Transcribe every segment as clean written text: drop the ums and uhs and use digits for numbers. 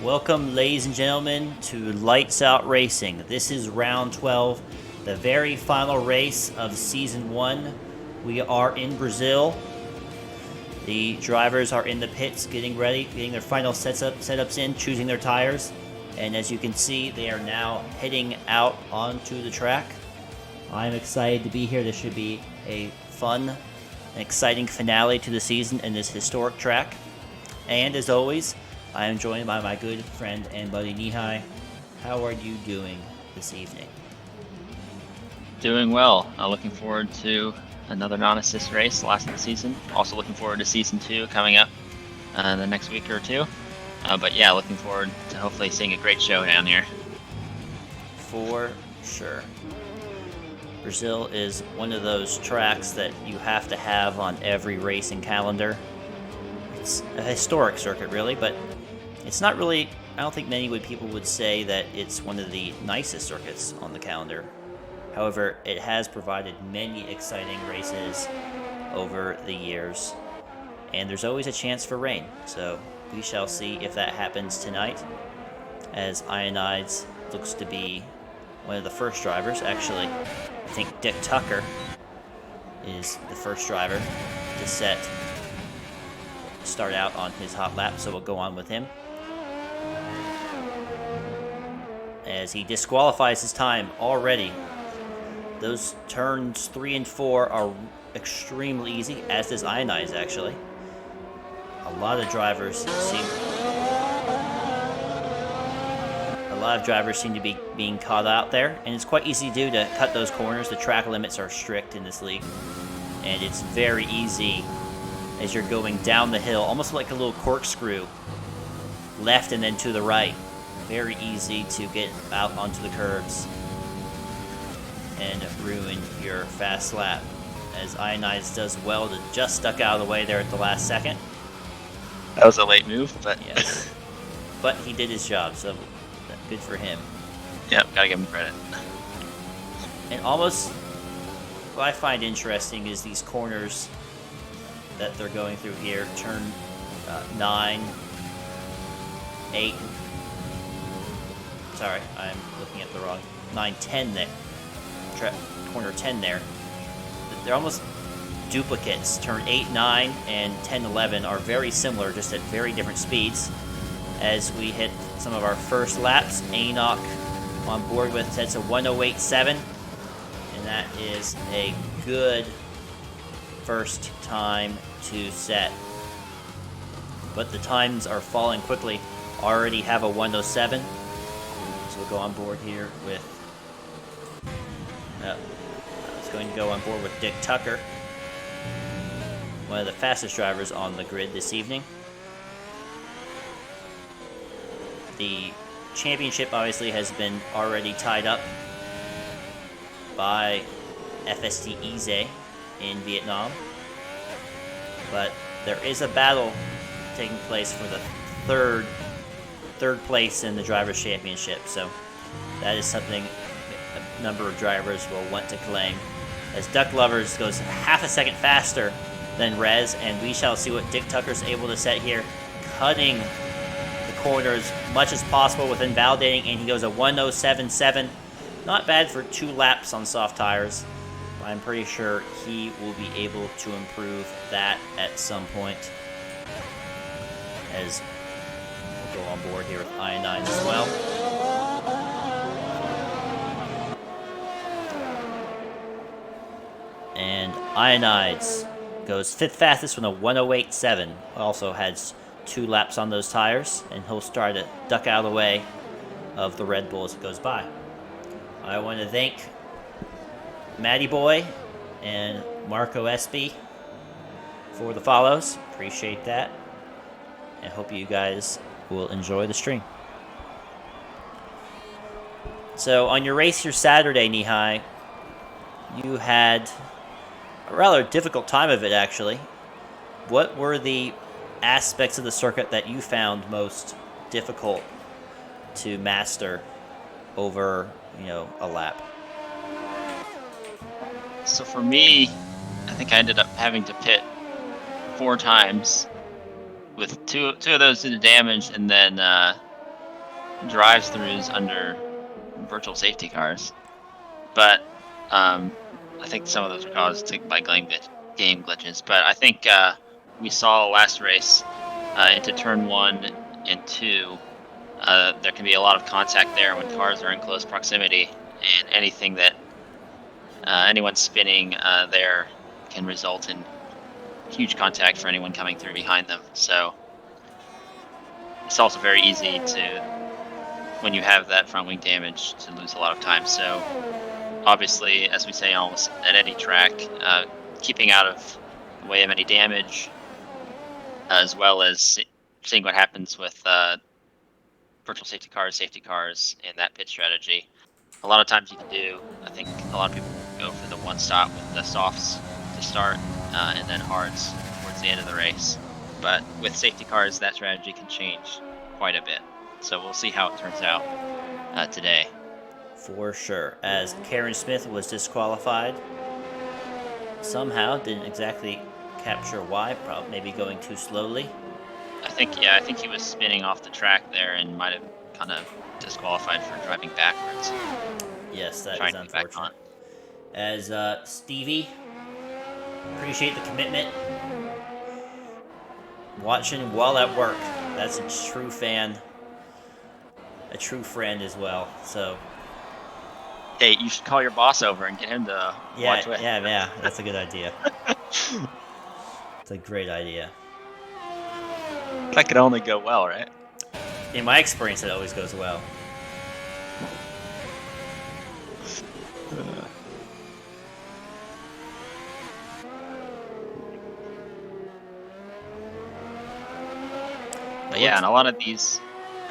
Welcome, ladies and gentlemen, to Lights Out Racing. This is round 12, the very final race of season 1. We are in Brazil. The drivers are in the pits getting ready, getting their final setups in, choosing their tires. And as you can see, they are now heading out onto the track. I'm excited to be here. This should be a fun and exciting finale to the season in this historic track. And as always, I am joined by my good friend and buddy Nihai. How are you doing this evening? Doing well. Looking forward to another non-assist race, last of the season. Also looking forward to season 2 coming up the next week or two. But yeah, looking forward to hopefully seeing a great show down here. For sure. Brazil is one of those tracks that you have to have on every racing calendar. It's a historic circuit, really, but it's not really, I don't think many people would say that it's one of the nicest circuits on the calendar. However, it has provided many exciting races over the years, and there's always a chance for rain, so we shall see if that happens tonight, as Ionides looks to be one of the first drivers. Actually, I think Dick Tucker is the first driver to start out on his hot lap, so we'll go on with him. As he disqualifies his time already. Those turns 3 and 4 are extremely easy, as does Ionize, actually. A lot of drivers seem to be being caught out there, and it's quite easy to do to cut those corners. The track limits are strict in this league, and it's very easy as you're going down the hill, almost like a little corkscrew, left and then to the right. Very easy to get out onto the curbs and ruin your fast lap, as Ionize does well to just duck out of the way there at the last second. That was a late move, but yes, but he did his job, so good for him. Yep, gotta give him credit. And almost what I find interesting is these corners that they're going through here. Turn 9, 8. Sorry, I'm looking at the wrong 9, 10 there. Corner 10 there. They're almost duplicates. Turn 8, 9, and 10, 11 are very similar, just at very different speeds. As we hit some of our first laps, Enoch on board with sets a 108.7, and that is a good first time to set. But the times are falling quickly. Already have a 107. So we'll go on board here with I was going to go on board with Dick Tucker, one of the fastest drivers on the grid this evening. The championship obviously has been already tied up by FST Ize in Vietnam, but there is a battle taking place for the third place in the Drivers' Championship, so that is something a number of drivers will want to claim, as Duck Lovers goes half a second faster than Rez, and we shall see what Dick Tucker's able to set here, cutting the corner as much as possible with invalidating, and he goes a 107.7. Not bad for 2 laps on soft tires. I'm pretty sure he will be able to improve that at some point, as we'll go on board here with Iodine as well. And Ionides goes 5th fastest with a 108.7. Also has 2 laps on those tires, and he'll start to duck out of the way of the Red Bull as it goes by. I want to thank Matty Boy and Marco Espy for the follows. Appreciate that, and hope you guys will enjoy the stream. So on your race here Saturday, Nihai, you had a rather difficult time of it, actually. What were the aspects of the circuit that you found most difficult to master over, a lap? So for me, I think I ended up having to pit 4 times, with two of those due to damage, and then drive-throughs under virtual safety cars, but I think some of those are caused by game glitches. But I think we saw last race into turn 1 and 2. There can be a lot of contact there when cars are in close proximity, and anything that anyone spinning there can result in huge contact for anyone coming through behind them. So it's also very easy to, when you have that front wing damage, to lose a lot of time. So obviously, as we say almost at any track, keeping out of the way of any damage, as well as seeing what happens with virtual safety cars, and that pit strategy. A lot of times you can do, I think a lot of people go for the one stop with the softs to start and then hards towards the end of the race. But with safety cars, that strategy can change quite a bit. So we'll see how it turns out today. For sure. As Karen Smith was disqualified, somehow didn't exactly capture why, probably maybe going too slowly. I think he was spinning off the track there and might have kind of disqualified for driving backwards. Yes, that Trying is to get back on. unfortunate. As Stevie, appreciate the commitment. Watching while at work. That's a true fan. A true friend as well. So Hey, you should call your boss over and get him to watch with. yeah. That's a good idea. It's a great idea. That could only go well, right? In my experience, it always goes well. But yeah, and a lot of these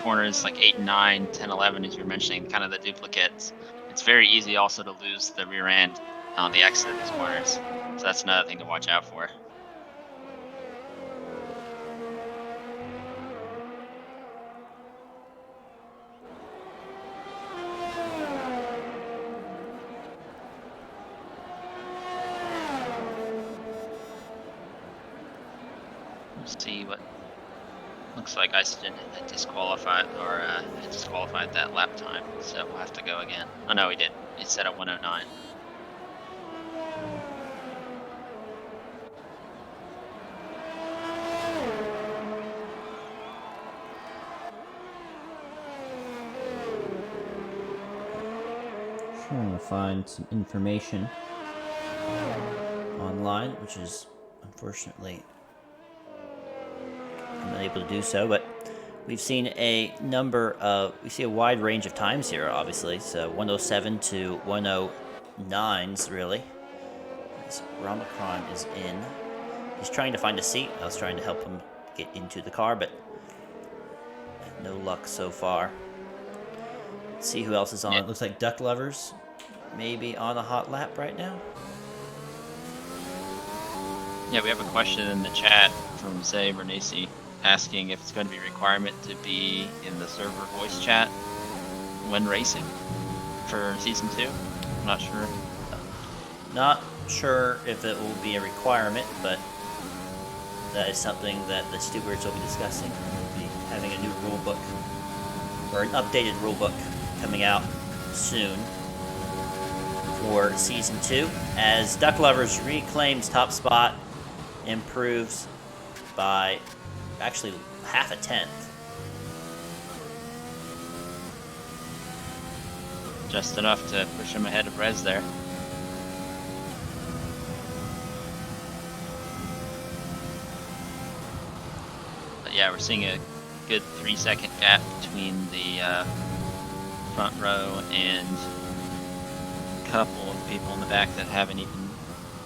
corners, like 8, 9, 10, 11, as you were mentioning, kind of the duplicates, it's very easy also to lose the rear end on the exit of these corners. So that's another thing to watch out for. We'll see what looks like. Isogen had disqualified that lap time, so we'll have to go again. Oh no, he did. It set at 109. Trying to find some information online, which is unfortunately I'm not able to do so, but we've seen a wide range of times here, obviously. So 107 to 109s, really. As Ramacron is in. He's trying to find a seat. I was trying to help him get into the car, but no luck so far. Let's see who else is on. Yeah. It looks like Duck Lovers maybe on a hot lap right now. Yeah, we have a question in the chat from Zay Bernasi asking if it's going to be a requirement to be in the server voice chat when racing for Season 2. I'm not sure. Not sure if it will be a requirement, but that is something that the stewards will be discussing. We'll be having a new rule book, or an updated rule book, coming out soon for Season 2, as Duck Lovers reclaims top spot, improves by actually half a tenth. Just enough to push him ahead of Rez there. But yeah, we're seeing a good 3-second gap between the front row and a couple of people in the back that haven't even.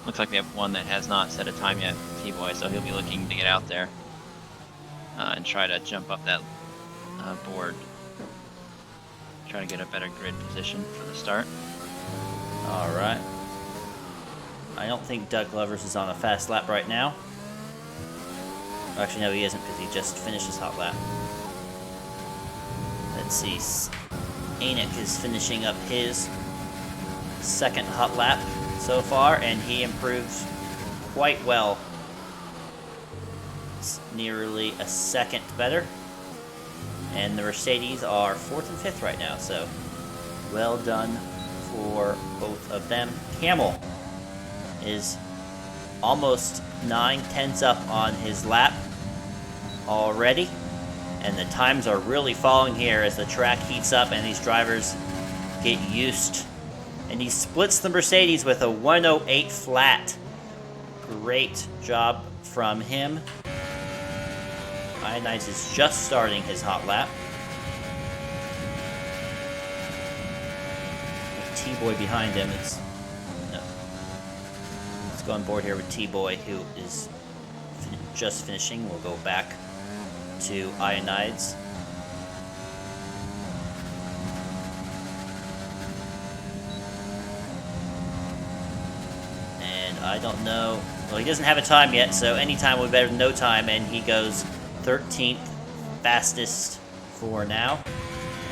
Looks like we have one that has not set a time yet, T-Boy, so he'll be looking to get out there and try to jump up that board. Try to get a better grid position for the start. Alright. I don't think Duck Lovers is on a fast lap right now. Actually, no, he isn't, because he just finished his hot lap. Let's see. Enoch is finishing up his second hot lap so far, and he improves quite well. It's nearly a second better. And the Mercedes are 4th and 5th right now, so well done for both of them. Camel is almost 9/10 up on his lap already, and the times are really falling here as the track heats up and these drivers get used. And he splits the Mercedes with a 108 flat. Great job from him. Ionize is just starting his hot lap. With T-Boy behind him, let's go on board here with T-Boy, who is just finishing. We'll go back to Ionides. And I don't know. Well, he doesn't have a time yet, so any time would be better than no time, and he goes 13th fastest for now.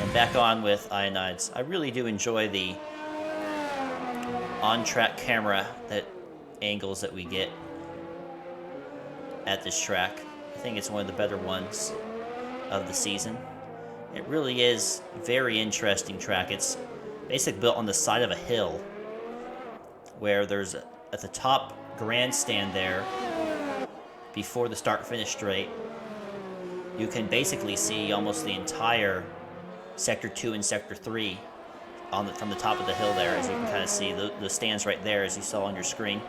And back on with Ionides. I really do enjoy the on-track camera angles that we get at this track. I think it's one of the better ones of the season. It really is a very interesting track. It's basically built on the side of a hill where there's at the top grandstand there before the start-finish straight. You can basically see almost the entire Sector 2 and Sector 3 from the top of the hill there, as you can kind of see the stands right there as you saw on your screen.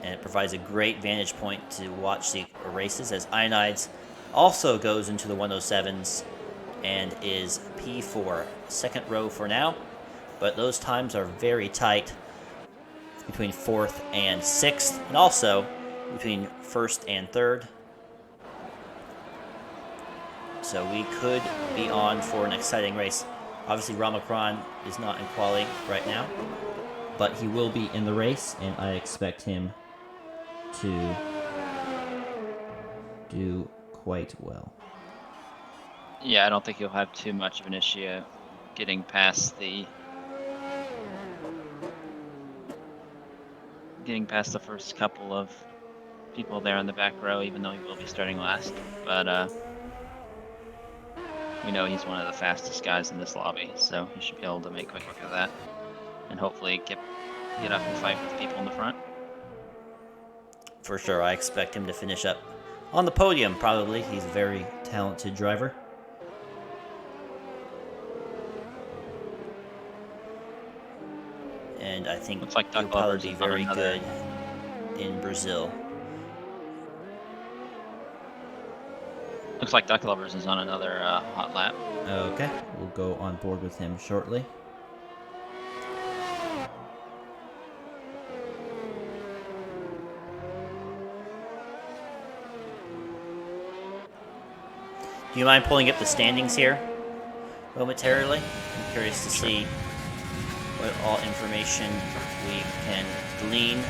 And it provides a great vantage point to watch the races as Ionides also goes into the 107s and is P4, second row for now. But those times are very tight between 4th and 6th, and also between 1st and 3rd. So we could be on for an exciting race. Obviously, Ramacron is not in quali right now, but he will be in the race, and I expect him to do quite well. Yeah, I don't think he'll have too much of an issue getting past the first couple of people there in the back row, even though he will be starting last. But we know he's one of the fastest guys in this lobby, so he should be able to make quick work of that, and hopefully get up and fight with the people in the front. For sure, I expect him to finish up on the podium, probably. He's a very talented driver. And I think Looks like he'll Duck probably Lovers be is on very another- good in Brazil. Looks like Duck Lovers is on another hot lap. Okay, we'll go on board with him shortly. Do you mind pulling up the standings here momentarily? I'm curious to see what all information we can glean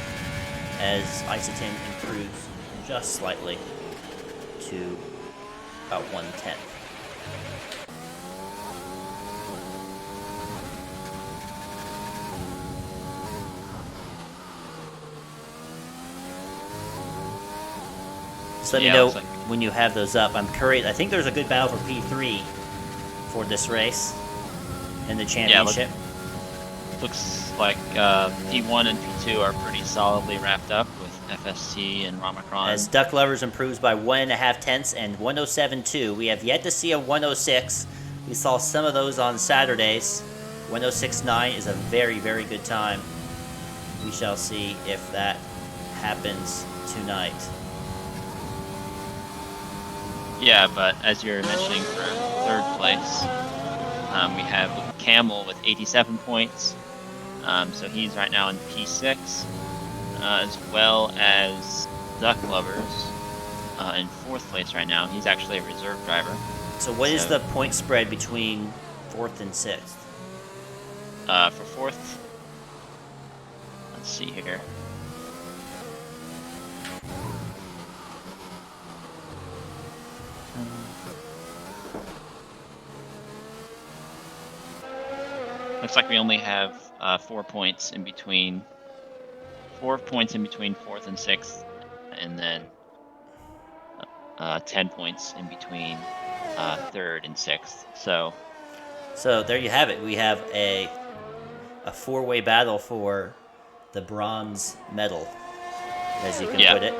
as Isotin improves just slightly to about 1/10. Just let me know when you have those up. I'm curious. I think there's a good battle for P3 for this race in the championship. Yeah, looks like P1 and P2 are pretty solidly wrapped up with FST and Ramacron. As Duck Lovers improves by 1.5 tenths and 107.2. We have yet to see a 106. We saw some of those on Saturdays. 106.9 is a very, very good time. We shall see if that happens tonight. Yeah, but as you're mentioning for third place, we have Camel with 87 points. So he's right now in P6, as well as Duck Lovers in fourth place right now. He's actually a reserve driver. So what is the point spread between fourth and sixth? For fourth, let's see here. Looks like we only have 4 points in between. 4 points in between fourth and sixth, and then 10 points in between third and sixth. So there you have it. We have a four-way battle for the bronze medal, as you can yeah. put it.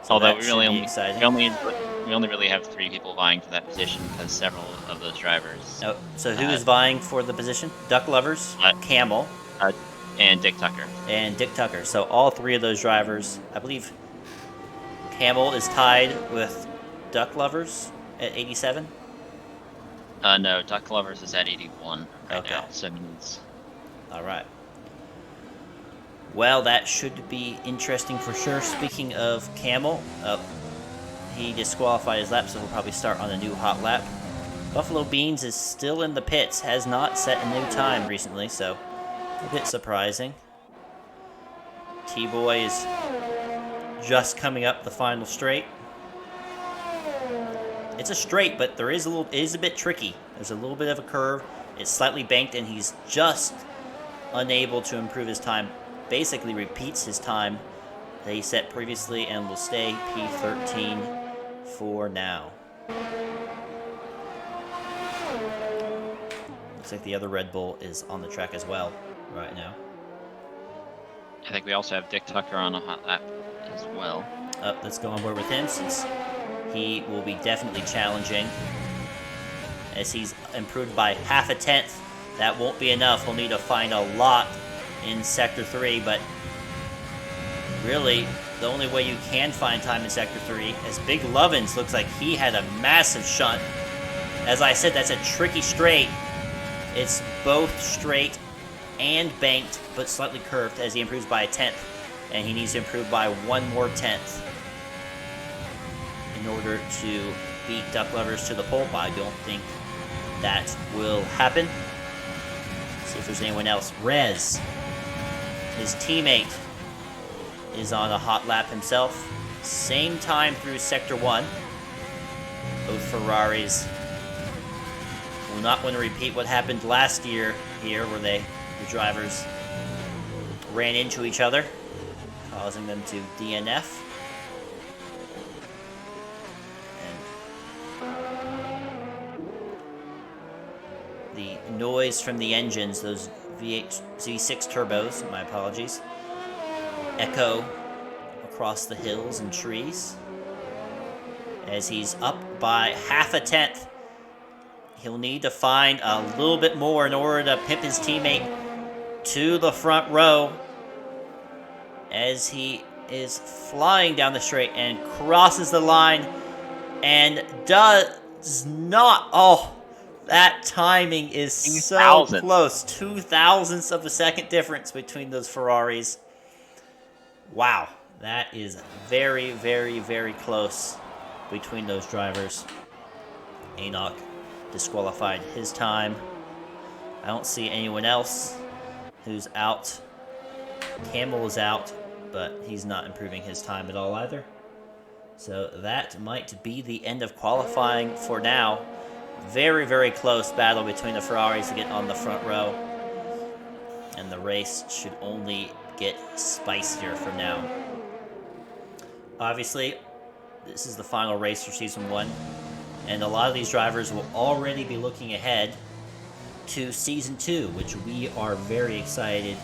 So Although that should be exciting. we only really have 3 people vying for that position because several of those drivers. Oh, so who is vying for the position? Duck Lovers, Camel, and Dick Tucker. and Dick Tucker. So all 3 of those drivers, I believe Camel is tied with Duck Lovers at 87. No, Duck Lovers is at 81 right now. So it means. All right. Well, that should be interesting for sure. Speaking of Camel, he disqualified his lap, so he'll probably start on a new hot lap. Buffalo Beans is still in the pits, has not set a new time recently, so a bit surprising. T-Boy is just coming up the final straight. It's a straight, but it is a bit tricky. There's a little bit of a curve. It's slightly banked, and he's just unable to improve his time. Basically repeats his time that he set previously and will stay P13 for now. Looks like the other Red Bull is on the track as well right now. I think we also have Dick Tucker on a hot lap as well. Let's go on board with him since he will be definitely challenging. As he's improved by half a tenth, that won't be enough. He'll need to find a lot in Sector 3, but really, the only way you can find time in Sector 3, as Big Lovins looks like he had a massive shunt. As I said, that's a tricky straight. It's both straight and banked, but slightly curved as he improves by a tenth, and he needs to improve by 1 more tenth in order to beat Duck Lovers to the pole. But I don't think that will happen. See if there's anyone else. Rez, his teammate, is on a hot lap himself. Same time through Sector 1. Both Ferraris will not want to repeat what happened last year here, where the drivers ran into each other, causing them to DNF. And the noise from the engines, those V6 turbos, my apologies, echo across the hills and trees. As he's up by half a tenth, he'll need to find a little bit more in order to pimp his teammate to the front row, as he is flying down the straight and crosses the line and does not. Oh, that timing is so close. 0.02 of a second difference between those Ferraris. Wow, that is very, very, very close between those drivers. Enoch disqualified his time. I don't see anyone else who's out. Camel is out, but he's not improving his time at all either. So that might be the end of qualifying for now. Very, very close battle between the Ferraris to get on the front row. And the race should only get spicier from now. Obviously, this is the final race for Season 1. And a lot of these drivers will already be looking ahead to Season 2, which we are very excited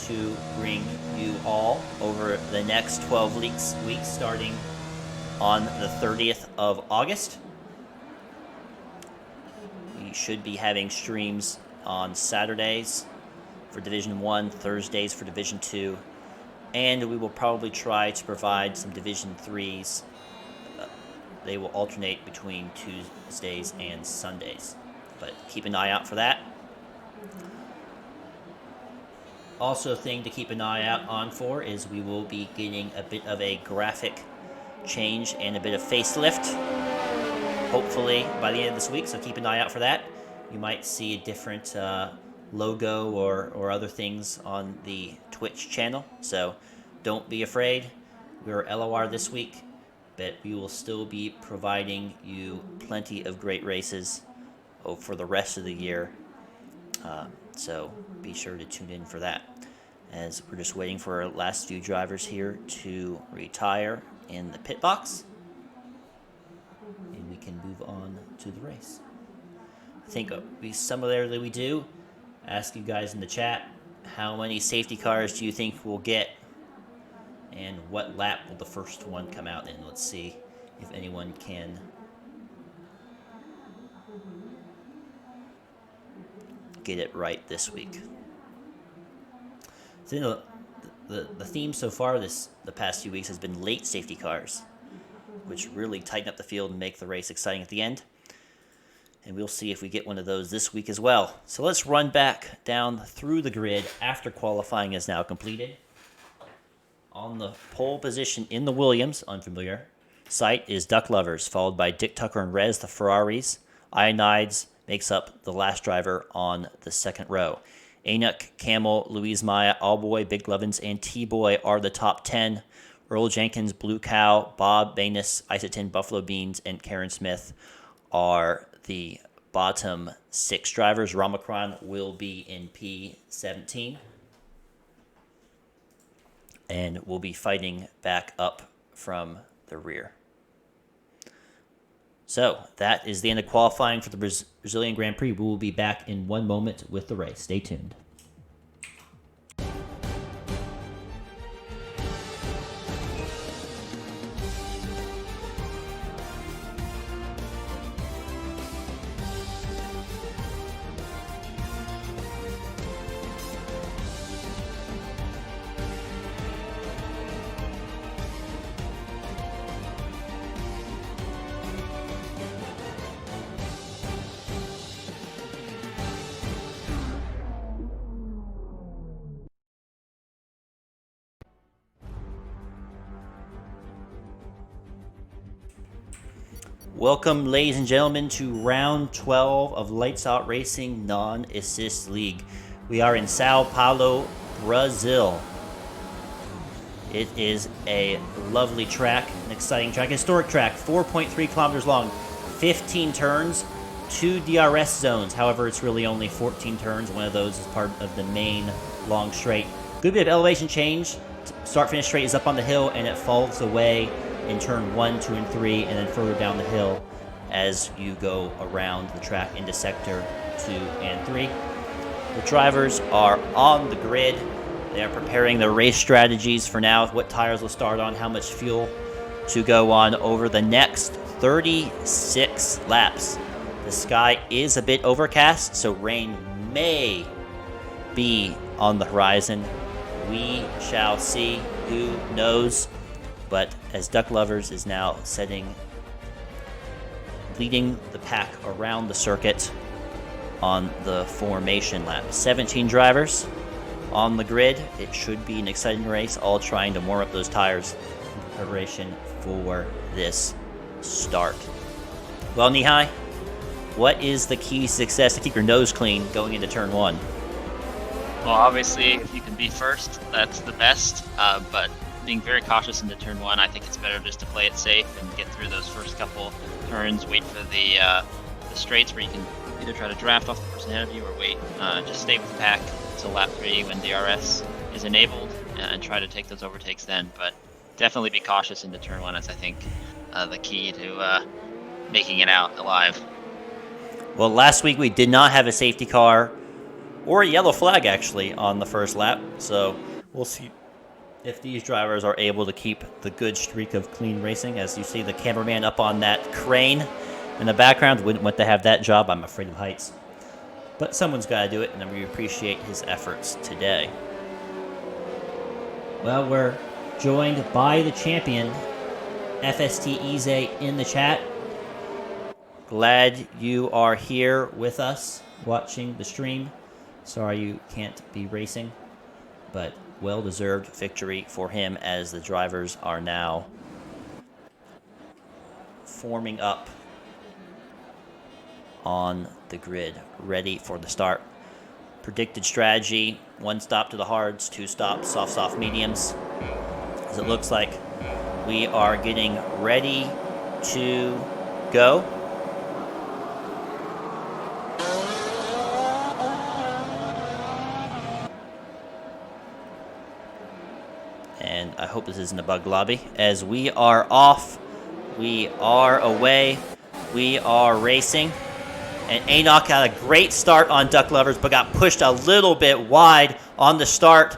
to bring you all over the next 12 weeks starting on the 30th of August. We should be having streams on Saturdays for Division 1, Thursdays for Division 2, and we will probably try to provide some Division 3s. They will alternate between Tuesdays and Sundays, but keep an eye out for that. Also, a thing to keep an eye out on for is we will be getting a bit of a graphic change and a bit of facelift, hopefully by the end of this week, so keep an eye out for that. You might see a different logo or other things on the Twitch channel, so don't be afraid. We're LOR this week, but we will still be providing you plenty of great races for the rest of the year. So be sure to tune in for that, as we're just waiting for our last few drivers here to retire in the pit box. can move on to the race. I think similarly we do. Ask you guys in the chat, how many safety cars do you think we'll get? And what lap will the first one come out in? Let's see if anyone can get it right this week. So, the theme so far the past few weeks has been late safety cars, which really tighten up the field and make the race exciting at the end. And we'll see if we get one of those this week as well. So let's run back down through the grid after qualifying is now completed. On the pole position in the Williams, unfamiliar, site is Duck Lovers, followed by Dick Tucker and Rez, the Ferraris. Ionides makes up the last driver on the second row. Enoch, Camel, Louise Maya, Allboy, Big Lovins, and T-Boy are the top 10. Earl Jenkins, Blue Cow, Bob Banus, Isotin, Buffalo Beans, and Karen Smith are the bottom 6 drivers. Ramacron will be in P17 and will be fighting back up from the rear. So that is the end of qualifying for the Brazilian Grand Prix. We will be back in one moment with the race. Stay tuned. Welcome, ladies and gentlemen, to round 12 of Lights Out Racing Non-Assist League. We are in Sao Paulo, Brazil. It is a lovely track, an exciting track, historic track, 4.3 kilometers long, 15 turns, 2 DRS zones. However, it's really only 14 turns. One of those is part of the main long straight. Good bit of elevation change. Start-finish straight is up on the hill, and it falls away in turn 1, 2, and 3, and then further down the hill as you go around the track into sector 2 and 3. The drivers are on the grid. They are preparing their race strategies for now, what tires will start on, how much fuel to go on over the next 36 laps. The sky is a bit overcast, so rain may be on the horizon. We shall see. Who knows? But as Duck Lovers is now leading the pack around the circuit on the formation lap. 17 drivers on the grid. It should be an exciting race, all trying to warm up those tires in preparation for this start. Well, Nihai, what is the key to success to keep your nose clean going into turn 1? Well, obviously, if you can be first, that's the best, but being very cautious into turn 1, I think it's better just to play it safe and get through those first couple turns, wait for the straights where you can either try to draft off the person ahead of you or wait, just stay with the pack until lap 3 when DRS is enabled and try to take those overtakes then, but definitely be cautious into turn 1 as I think the key to making it out alive. Well, last week we did not have a safety car or a yellow flag actually on the first lap, so we'll see if these drivers are able to keep the good streak of clean racing. As you see the cameraman up on that crane in the background, wouldn't want to have that job. I'm afraid of heights. But someone's got to do it, and we appreciate his efforts today. Well, we're joined by the champion, FST Ize, in the chat. Glad you are here with us watching the stream. Sorry you can't be racing, but well-deserved victory for him as the drivers are now forming up on the grid, ready for the start. Predicted strategy, 1 stop to the hards, 2 stops, soft, mediums. As it looks like we are getting ready to go. And I hope this isn't a bug lobby. As we are off, we are away. we are racing. And Enoch got a great start on Duck Lovers, but got pushed a little bit wide on the start.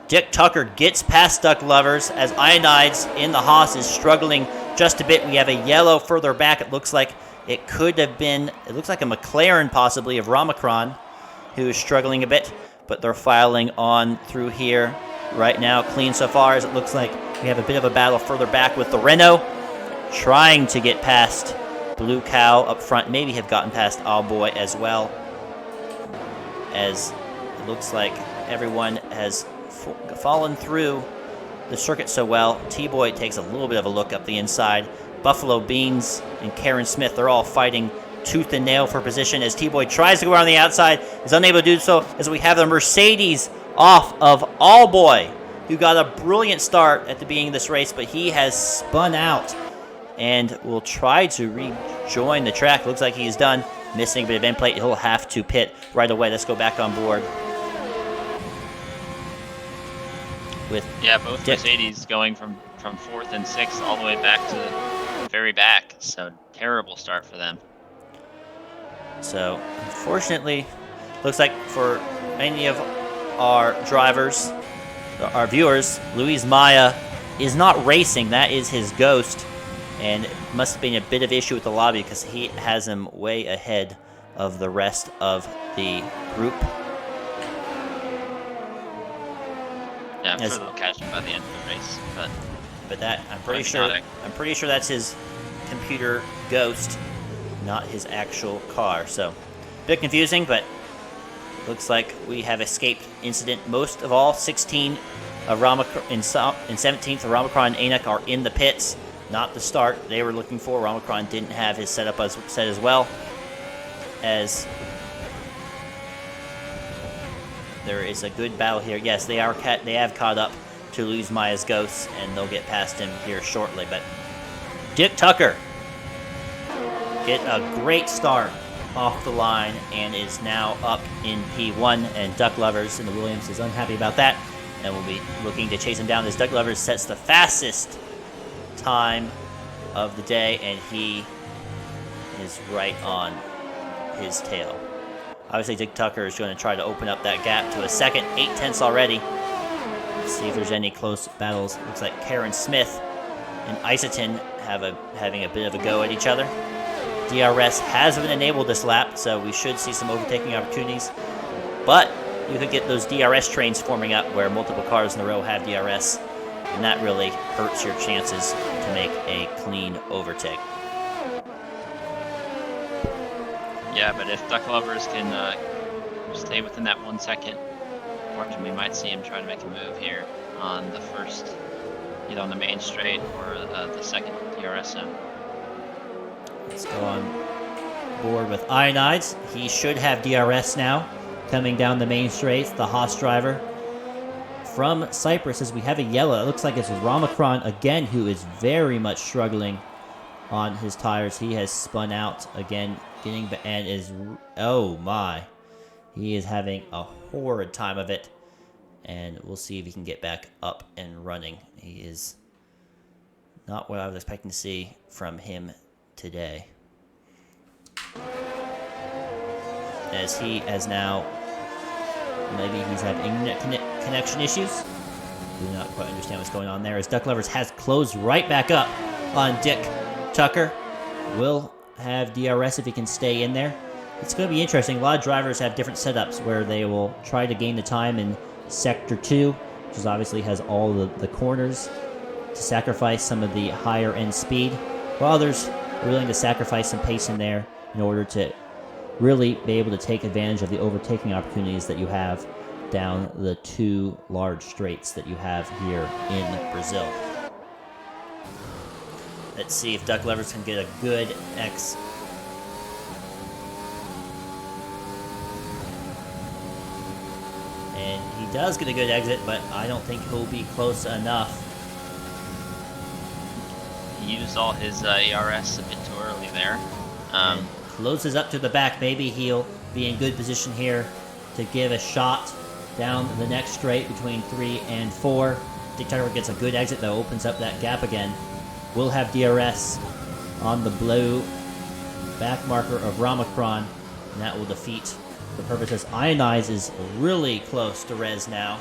Dick Tucker gets past Duck Lovers as Ionides in the Haas is struggling just a bit. We have a yellow further back. It looks like it could have been, it looks like a McLaren possibly of Ramacron, who is struggling a bit, but they're filing on through here right now. Clean so far, as it looks like we have a bit of a battle further back with the Renault, trying to get past Blue Cow up front, maybe have gotten past All Boy as well, as it looks like everyone has fallen through the circuit so well. T-Boy takes a little bit of a look up the inside. Buffalo Beans and Karen Smith, they're all fighting tooth and nail for position as T-Boy tries to go around the outside, is unable to do so, as we have the Mercedes off of All Boy, who got a brilliant start at the beginning of this race, but he has spun out and will try to rejoin the track. Looks like he's done. Missing a bit of end plate. He'll have to pit right away. Let's go back on board. With both Mercedes going from 4th and 6th all the way back to the very back. So terrible start for them. So unfortunately, looks like for any of our drivers, our viewers, Luis Maya is not racing. That is his Ghost. And it must have been a bit of issue with the lobby because he has him way ahead of the rest of the group. Yeah, I'm sure they'll catch him by the end of the race. But that I'm pretty sure that's his computer Ghost, not his actual car. So a bit confusing, but looks like we have escaped incident. Most of all, 16 of Ramacron in 17th, Ramacron and Enoch are in the pits. Not the start they were looking for. Ramacron didn't have his setup set as well, as there is a good battle here. Yes, they have caught up to Luis Maya's Ghosts, and they'll get past him here shortly. But Dick Tucker get a great start off the line and is now up in P1, and Duck Lovers in the Williams is unhappy about that and will be looking to chase him down as Duck Lovers sets the fastest time of the day, and he is right on his tail. Obviously, Dick Tucker is going to try to open up that gap to a second. 8/10 already. Let's see if there's any close battles. Looks like Karen Smith and Isoton having a bit of a go at each other. DRS has been enabled this lap, so we should see some overtaking opportunities. But you could get those DRS trains forming up where multiple cars in a row have DRS, and that really hurts your chances to make a clean overtake. Yeah, but if Duck Lovers can stay within that 1 second margin, we might see him try to make a move here on the first, either on the main straight or the second DRS zone. Let's go on board with Ionides. He should have DRS now coming down the main straight. The Haas driver from Cyprus, as we have a yellow. It looks like it's Ramacron again, who is very much struggling on his tires. He has spun out again, and is, oh my, he is having a horrid time of it, and we'll see if he can get back up and running. He is not what I was expecting to see from him today, as he has now, maybe he's having internet connection issues. Do not quite understand what's going on there, as Duck Lovers has closed right back up on Dick Tucker. Will have DRS if he can stay in there. It's going to be interesting. A lot of drivers have different setups where they will try to gain the time in Sector 2, which is obviously has all the corners, to sacrifice some of the higher end speed, while others are willing to sacrifice some pace in there in order to really be able to take advantage of the overtaking opportunities that you have down the 2 large straights that you have here in Brazil. Let's see if Duck Lovers can get a good X. And he does get a good exit, but I don't think he'll be close enough. He used all his ERS a bit too early there. Closes up to the back. Maybe he'll be in good position here to give a shot down the next straight between 3 and 4. Dick Tucker gets a good exit, though, opens up that gap again. Will have DRS on the blue back marker of Ramacron, and that will defeat the purpose as Ionize is really close to res now.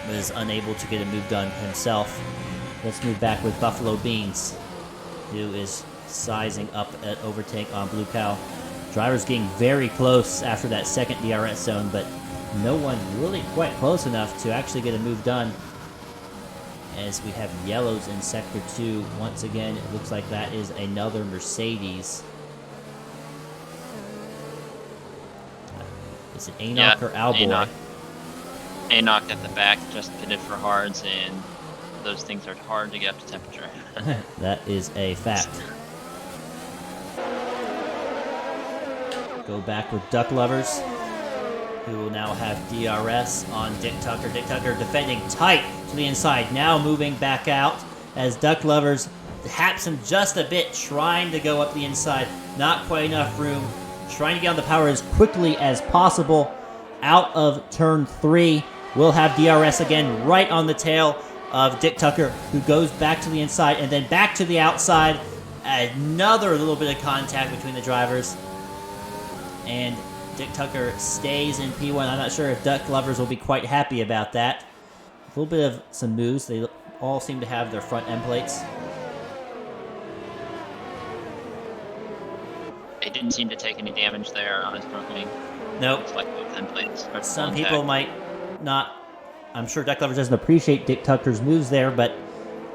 But is unable to get a move done himself. Let's move back with Buffalo Beans, who is sizing up at overtake on Blue Cow. Driver's getting very close after that second DRS zone, but no one really quite close enough to actually get a move done. As we have yellows in Sector 2. Once again, it looks like that is another Mercedes. Is it Enoch or Alboy? Enoch at the back, just pitted for hards, and those things are hard to get up to temperature. That is a fact. Go back with Duck Lovers, who will now have DRS on Dick Tucker. Dick Tucker defending tight to the inside, now moving back out as Duck Lovers haps him just a bit, trying to go up the inside. Not quite enough room. Trying to get on the power as quickly as possible. Out of turn 3. We'll have DRS again right on the tail of Dick Tucker, who goes back to the inside and then back to the outside. Another little bit of contact between the drivers. And Dick Tucker stays in P1. I'm not sure if Duck Lovers will be quite happy about that. A little bit of some moves. They all seem to have their front end plates. It didn't seem to take any damage there on his front wing. Nope. Looks like both end plates. Some people might not. I'm sure Duck Lovers doesn't appreciate Dick Tucker's moves there, but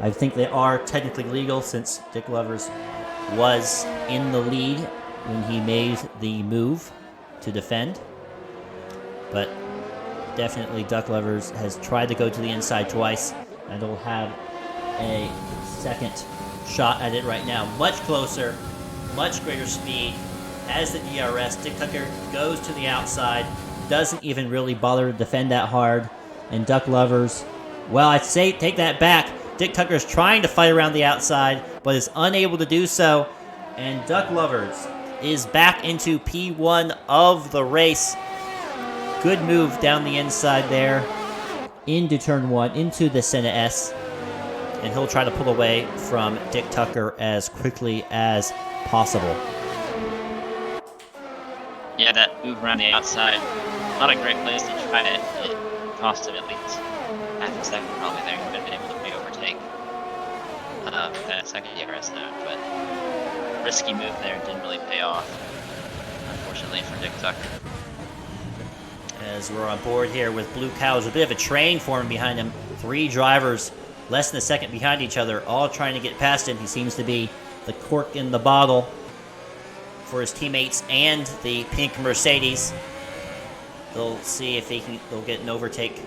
I think they are technically legal since Dick Lovers was in the lead when he made the move to defend. But definitely Duck Lovers has tried to go to the inside twice, and will have a second shot at it right now. Much closer, much greater speed. As the DRS, Dick Tucker goes to the outside, doesn't even really bother to defend that hard, and Duck Lovers, well, I'd say take that back. Dick Tucker is trying to fight around the outside, but is unable to do so, and Duck Lovers is back into P1 of the race. Good move down the inside there, into turn 1, into the Senna S, and he'll try to pull away from Dick Tucker as quickly as possible. Yeah, that move around the outside, not a great place to try it. It cost him at least half a second probably there. He would have been able to re-overtake that second DRS note, but risky move there didn't really pay off, unfortunately, for Dick Tucker. As we're on board here with Blue Cow, there's a bit of a train forming behind him. 3 drivers, less than a second behind each other, all trying to get past him. He seems to be the cork in the bottle for his teammates and the pink Mercedes. They'll see if they'll get an overtake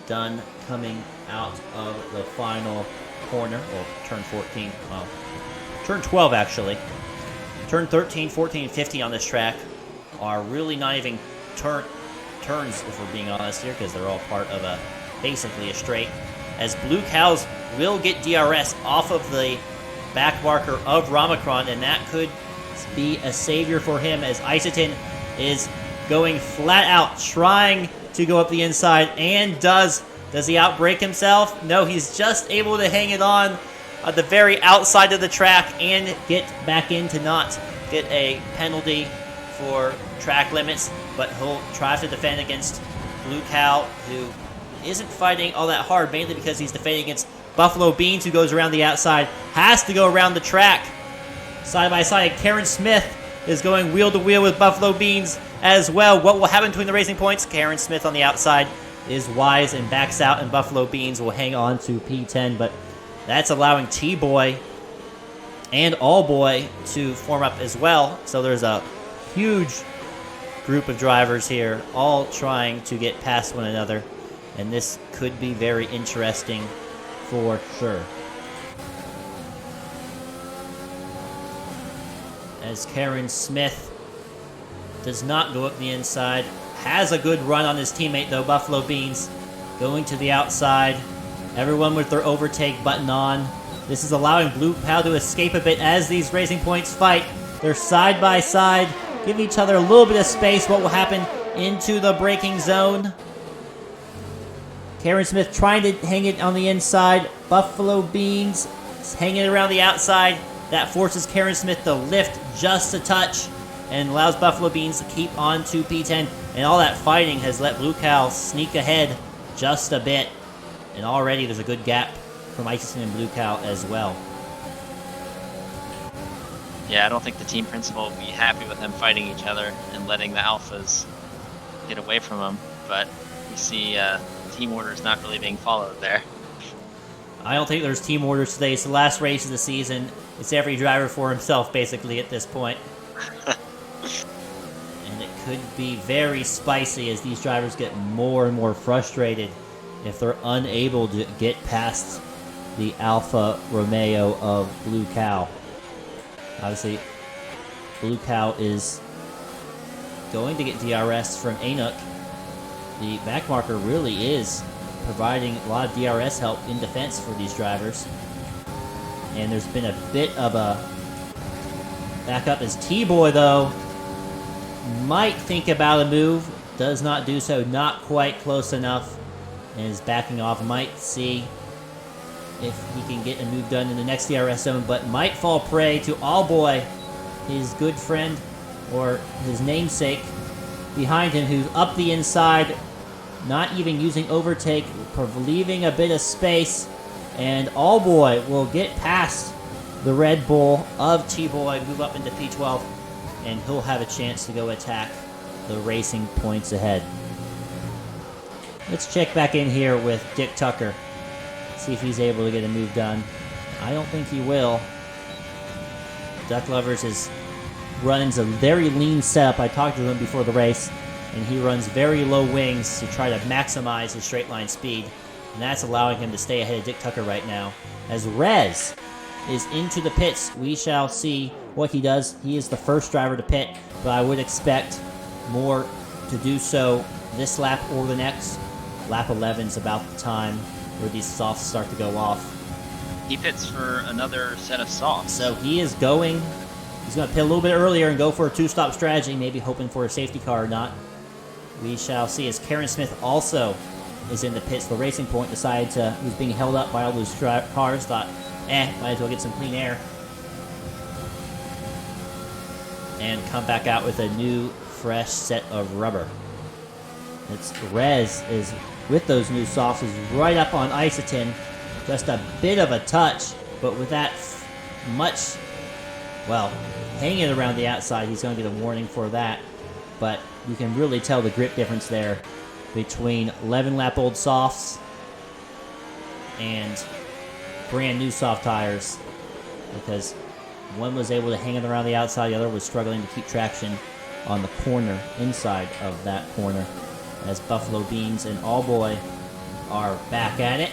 done coming out of the final corner, or turn 14. Well, turn 12 actually. Turn 13, 14, and 15 on this track are really not even turns, if we're being honest here, because they're all part of basically a straight. As Blue Cows will get DRS off of the back marker of Ramacron, and that could be a savior for him as Isotin is going flat out, trying to go up the inside, and does he outbrake himself? No, he's just able to hang it on at the very outside of the track and get back in to not get a penalty for track limits, but he'll try to defend against Blue Cow, who isn't fighting all that hard, mainly because he's defending against Buffalo Beans, who goes around the outside, has to go around the track. Side by side, Karen Smith is going wheel to wheel with Buffalo Beans as well. What will happen between the racing points? Karen Smith on the outside is wise and backs out, and Buffalo Beans will hang on to P10, but that's allowing T-Boy and All-Boy to form up as well. So there's a huge group of drivers here, all trying to get past one another, and this could be very interesting for sure. As Karen Smith does not go up the inside, has a good run on his teammate though, Buffalo Beans, going to the outside, everyone with their overtake button on. This is allowing Blue Cow to escape a bit as these racing points fight. They're side by side, giving each other a little bit of space. What will happen into the braking zone? Karen Smith trying to hang it on the inside. Buffalo Beans hanging it around the outside. That forces Karen Smith to lift just a touch and allows Buffalo Beans to keep on to P10. And all that fighting has let Blue Cow sneak ahead just a bit. And already there's a good gap from Iceton and Blue Cow as well. Yeah, I don't think the team principal will be happy with them fighting each other and letting the alphas get away from them. But we see team orders not really being followed there. I don't think there's team orders today. It's the last race of the season. It's every driver for himself, basically, at this point. And it could be very spicy as these drivers get more and more frustrated if they're unable to get past the Alfa Romeo of Blue Cow. Obviously, Blue Cow is going to get DRS from Anuk. The backmarker really is providing a lot of DRS help in defense for these drivers. And there's been a bit of a backup as T-Boy, though, might think about a move. Does not do so. Not quite close enough. And is backing off. Might see if he can get a move done in the next DRS zone, but might fall prey to Allboy, his good friend, or his namesake, behind him, who's up the inside, not even using overtake, leaving a bit of space, and Allboy will get past the Red Bull of T-Boy, move up into P12, and he'll have a chance to go attack the racing points ahead. Let's check back in here with Dick Tucker. See if he's able to get a move done. I don't think he will. Duck Lovers runs a very lean setup. I talked to him before the race, and he runs very low wings to try to maximize his straight line speed. And that's allowing him to stay ahead of Dick Tucker right now. As Rez is into the pits, we shall see what he does. He is the first driver to pit, but I would expect more to do so this lap or the next. Lap 11 is about the time where these softs start to go off. He pits for another set of softs. So he's going to pit a little bit earlier and go for a two-stop strategy, maybe hoping for a safety car or not. We shall see as Karen Smith also is in the pits. The Racing Point decided to, he was being held up by all those cars, thought, might as well get some clean air. And come back out with a new, fresh set of rubber. It's Rez is with those new softs, is right up on Isotin. Just a bit of a touch, but with that much, well, hanging around the outside, he's going to get a warning for that. But you can really tell the grip difference there between 11-lap-old softs and brand new soft tires, because one was able to hang it around the outside, the other was struggling to keep traction on the corner, inside of that corner, as Buffalo Beans and Allboy are back at it.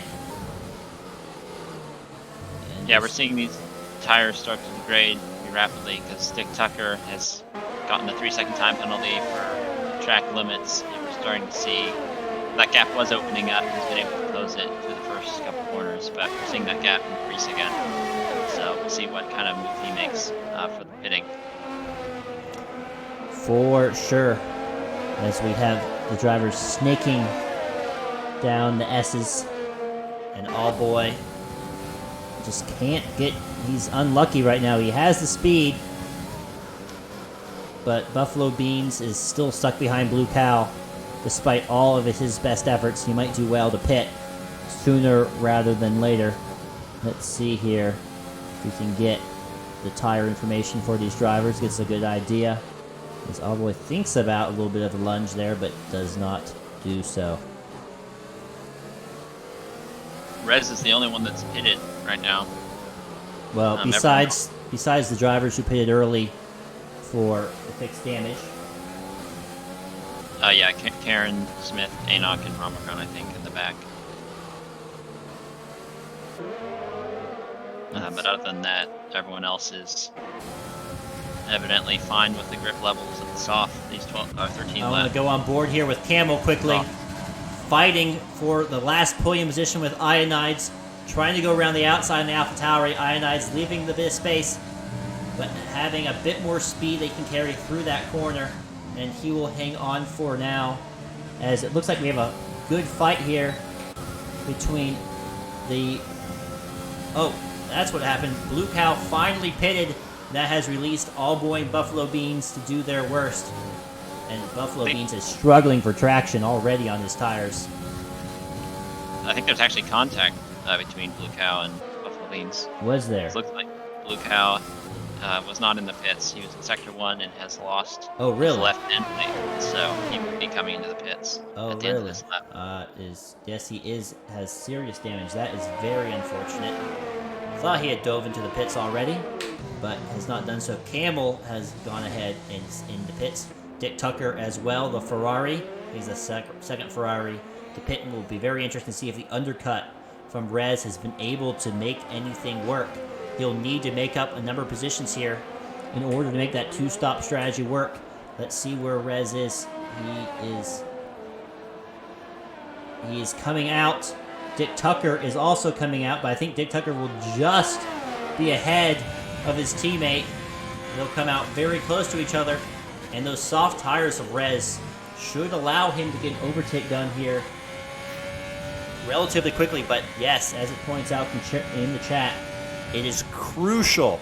And yeah, we're seeing these tires start to degrade pretty rapidly because Dick Tucker has gotten a 3-second time penalty for track limits. And we're starting to see that gap was opening up. He's been able to close it through the first couple corners, but we're seeing that gap increase again. So we'll see what kind of move he makes for the pitting. For sure, as we have the drivers snaking down the S's, and Allboy just can't get, he's unlucky right now. He has the speed, but Buffalo Beans is still stuck behind Blue Cow. Despite all of his best efforts, he might do well to pit sooner rather than later. Let's see here if we can get the tire information for these drivers, gets a good idea. As Allboy thinks about a little bit of a lunge there, but does not do so. Rez is the only one that's pitted right now. Well, besides the drivers who pitted early for the fixed damage. Yeah, Karen Smith, Anok, and Ramakran, I think, in the back. But other than that, everyone else is evidently fine with the grip levels of the soft. These 13 left. I want to go on board here with Camel quickly. Fighting for the last podium position with Ionides. Trying to go around the outside in the AlphaTauri. Ionides leaving the bit of space, but having a bit more speed they can carry through that corner. And he will hang on for now, as it looks like we have a good fight here between the... Oh, That's what happened. Blue Cow finally pitted. That has released All Boy and Buffalo Beans to do their worst. And Buffalo Beans is struggling for traction already on his tires. I think there's actually contact between Blue Cow and Buffalo Beans. Was there? It looks like Blue Cow was not in the pits. He was in Sector 1 and has lost his left end plate. So he will be coming into the pits at the end of this lap. Yes, he has serious damage. That is very unfortunate. Thought he had dove into the pits already, but has not done so. Camel has gone ahead and is in the pits. Dick Tucker as well, the Ferrari. He's the second Ferrari to pit, and will be very interesting to see if the undercut from Rez has been able to make anything work. He'll need to make up a number of positions here in order to make that two-stop strategy work. Let's see where Rez is. He is coming out. Dick Tucker is also coming out, but I think Dick Tucker will just be ahead of his teammate. They'll come out very close to each other, and those soft tires of Rez should allow him to get an overtake done here relatively quickly. But yes, as it points out in the chat, it is crucial,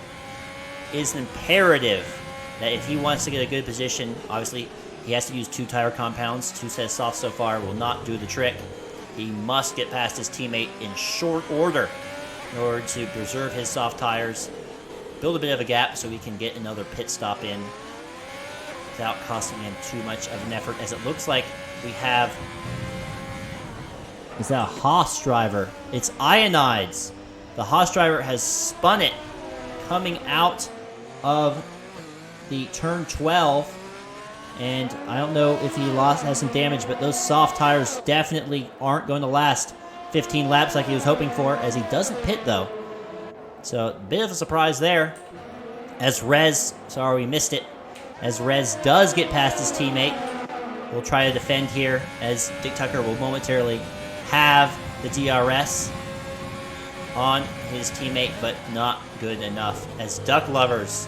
it is imperative that if he wants to get a good position, obviously he has to use 2 tire compounds. 2 says soft so far will not do the trick. He must get past his teammate in short order in order to preserve his soft tires, build a bit of a gap so he can get another pit stop in without costing him too much of an effort, as it looks like we have... Is that a Haas driver? It's Ionides. The Haas driver has spun it coming out of the turn 12. And I don't know if he has some damage, but those soft tires definitely aren't going to last 15 laps like he was hoping for, as he doesn't pit though. So a bit of a surprise there. As Rez, sorry we missed it, as Rez does get past his teammate. We'll try to defend here, as Dick Tucker will momentarily have the DRS on his teammate, but not good enough. As Duck Lovers,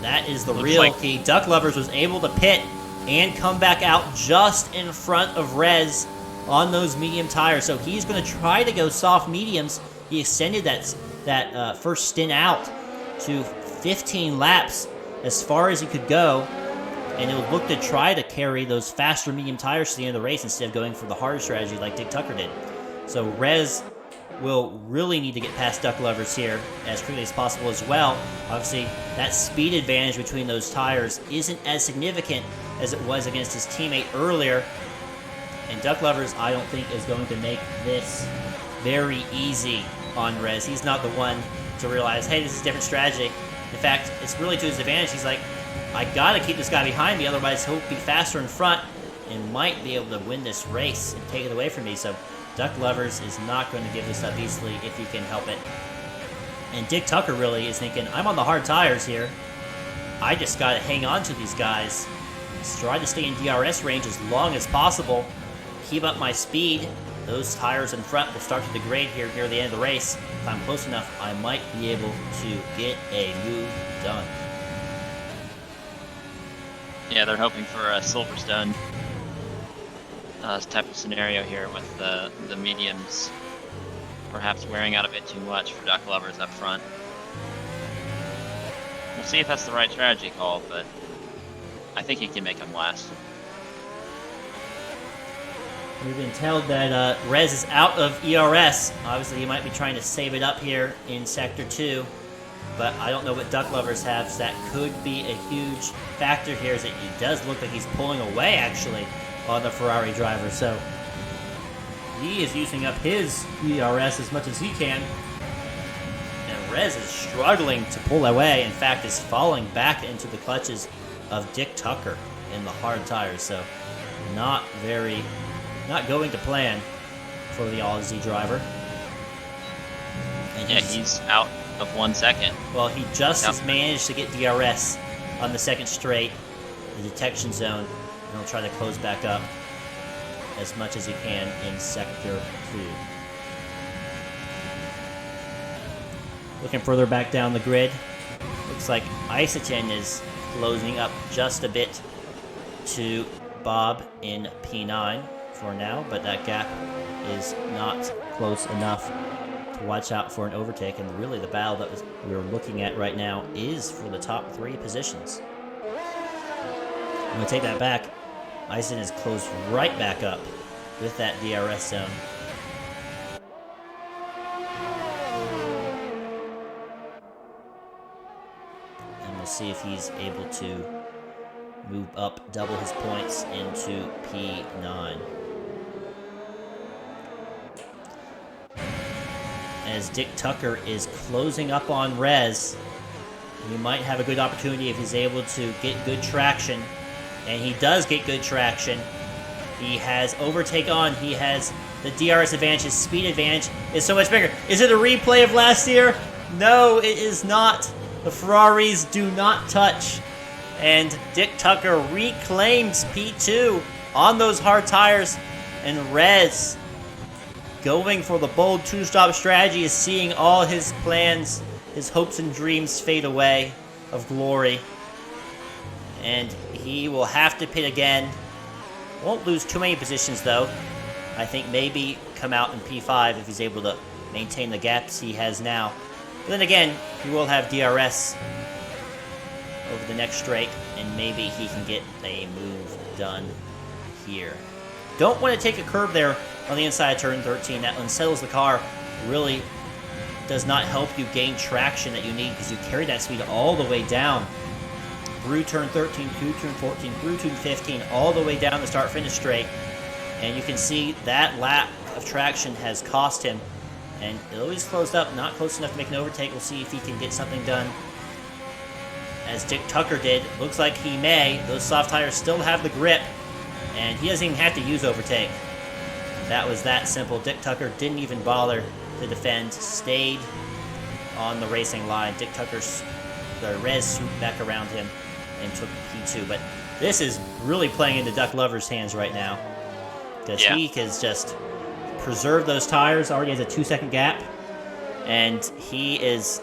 that is the real key. Duck Lovers was able to pit and come back out just in front of Rez on those medium tires. So he's going to try to go soft mediums. He extended that first stint out to 15 laps, as far as he could go. And he'll look to try to carry those faster medium tires to the end of the race instead of going for the hard strategy like Dick Tucker did. So Rez will really need to get past Duck Lovers here as quickly as possible as well. Obviously, that speed advantage between those tires isn't as significant as it was against his teammate earlier. And Duck Lovers, I don't think, is going to make this very easy on Rez. He's not the one to realize, hey, this is a different strategy. In fact, it's really to his advantage. He's like, I gotta keep this guy behind me, otherwise he'll be faster in front and might be able to win this race and take it away from me. So Duck Lovers is not going to give this up easily if he can help it. And Dick Tucker really is thinking, I'm on the hard tires here. I just got to hang on to these guys. Try to stay in DRS range as long as possible. Keep up my speed. Those tires in front will start to degrade here near the end of the race. If I'm close enough, I might be able to get a move done. Yeah, they're hoping for a Silverstone type of scenario here with the mediums perhaps wearing out a bit too much for Duck Lovers up front. We'll see if that's the right strategy call, but I think he can make them last. We've been told that Rez is out of ERS. Obviously, he might be trying to save it up here in Sector 2. But I don't know what Duck Lovers have, so that could be a huge factor here. Is that it does look like he's pulling away, actually, on the Ferrari driver. So he is using up his ERS as much as he can. And Rez is struggling to pull away. In fact, is falling back into the clutches of Dick Tucker in the hard tires. So not going to plan for the Aussie driver. And yeah, he's out of 1 second. Well, he just has managed to get DRS on the second straight, the detection zone, and he'll try to close back up as much as he can in Sector 2. Looking further back down the grid, looks like Isotin is closing up just a bit to Bob in P9 for now, but that gap is not close enough to watch out for an overtake. And really, the battle that we're looking at right now is for the top 3 positions. I'm going to take that back. Eisen is closed right back up with that DRS zone. And we'll see if he's able to move up, double his points into P9. As Dick Tucker is closing up on Rez, he might have a good opportunity if he's able to get good traction. And he does get good traction. He has overtake on. He has the DRS advantage. His speed advantage is so much bigger. Is it a replay of last year? No, it is not. The Ferraris do not touch. And Dick Tucker reclaims P2 on those hard tires. And Rez, going for the bold two-stop strategy, is seeing all his plans, his hopes and dreams fade away of glory. And he will have to pit again. Won't lose too many positions, though. I think maybe come out in P5 if he's able to maintain the gaps he has now. But then again, he will have DRS over the next straight, and maybe he can get a move done here. Don't want to take a curb there on the inside of turn 13. That unsettles the car. Really does not help you gain traction that you need because you carry that speed all the way down through turn 13, through turn 14, through turn 15, all the way down the start-finish straight. And you can see that lack of traction has cost him. And although he's closed up, not close enough to make an overtake, we'll see if he can get something done. As Dick Tucker did, looks like he may. Those soft tires still have the grip, and he doesn't even have to use overtake. That was that simple. Dick Tucker didn't even bother to defend, stayed on the racing line. Dick Tucker's the Rez swooped back around him and took P2. But this is really playing into Duck Lover's hands right now, because he has just preserved those tires. Already has a 2-second gap, and he is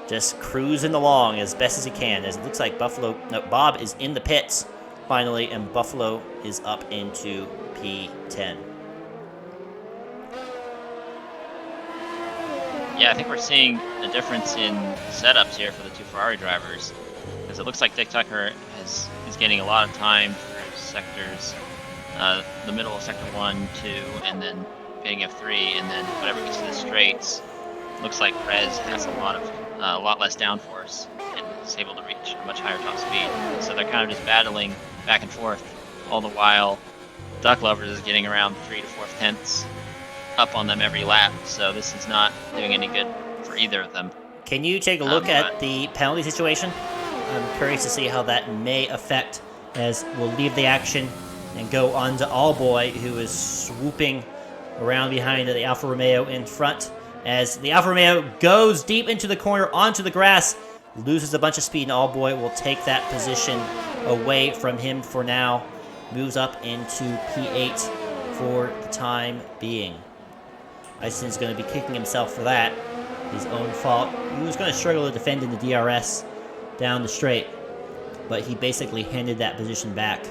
just cruising along as best as he can. As it looks like Bob is in the pits finally, and Buffalo is up into P10. Yeah, I think we're seeing a difference in setups here for the 2 Ferrari drivers, because it looks like Dick Tucker is getting a lot of time through sectors, the middle of sector 1, 2, and then pitting F3, and then whenever it gets to the straights, looks like Rez has a lot less downforce and is able to reach a much higher top speed. So they're kind of just battling back and forth, all the while Duck Lovers is getting around 3 to 4 tenths up on them every lap. So this is not doing any good for either of them. Can you take a look at the penalty situation? I'm curious to see how that may affect, as we'll leave the action and go on to Allboy, who is swooping around behind the Alfa Romeo in front. As the Alfa Romeo goes deep into the corner onto the grass, loses a bunch of speed, and Allboy will take that position away from him for now. Moves up into P8 for the time being. Ison's going to be kicking himself for that. His own fault. He was going to struggle to defend in the DRS down the straight, but he basically handed that position back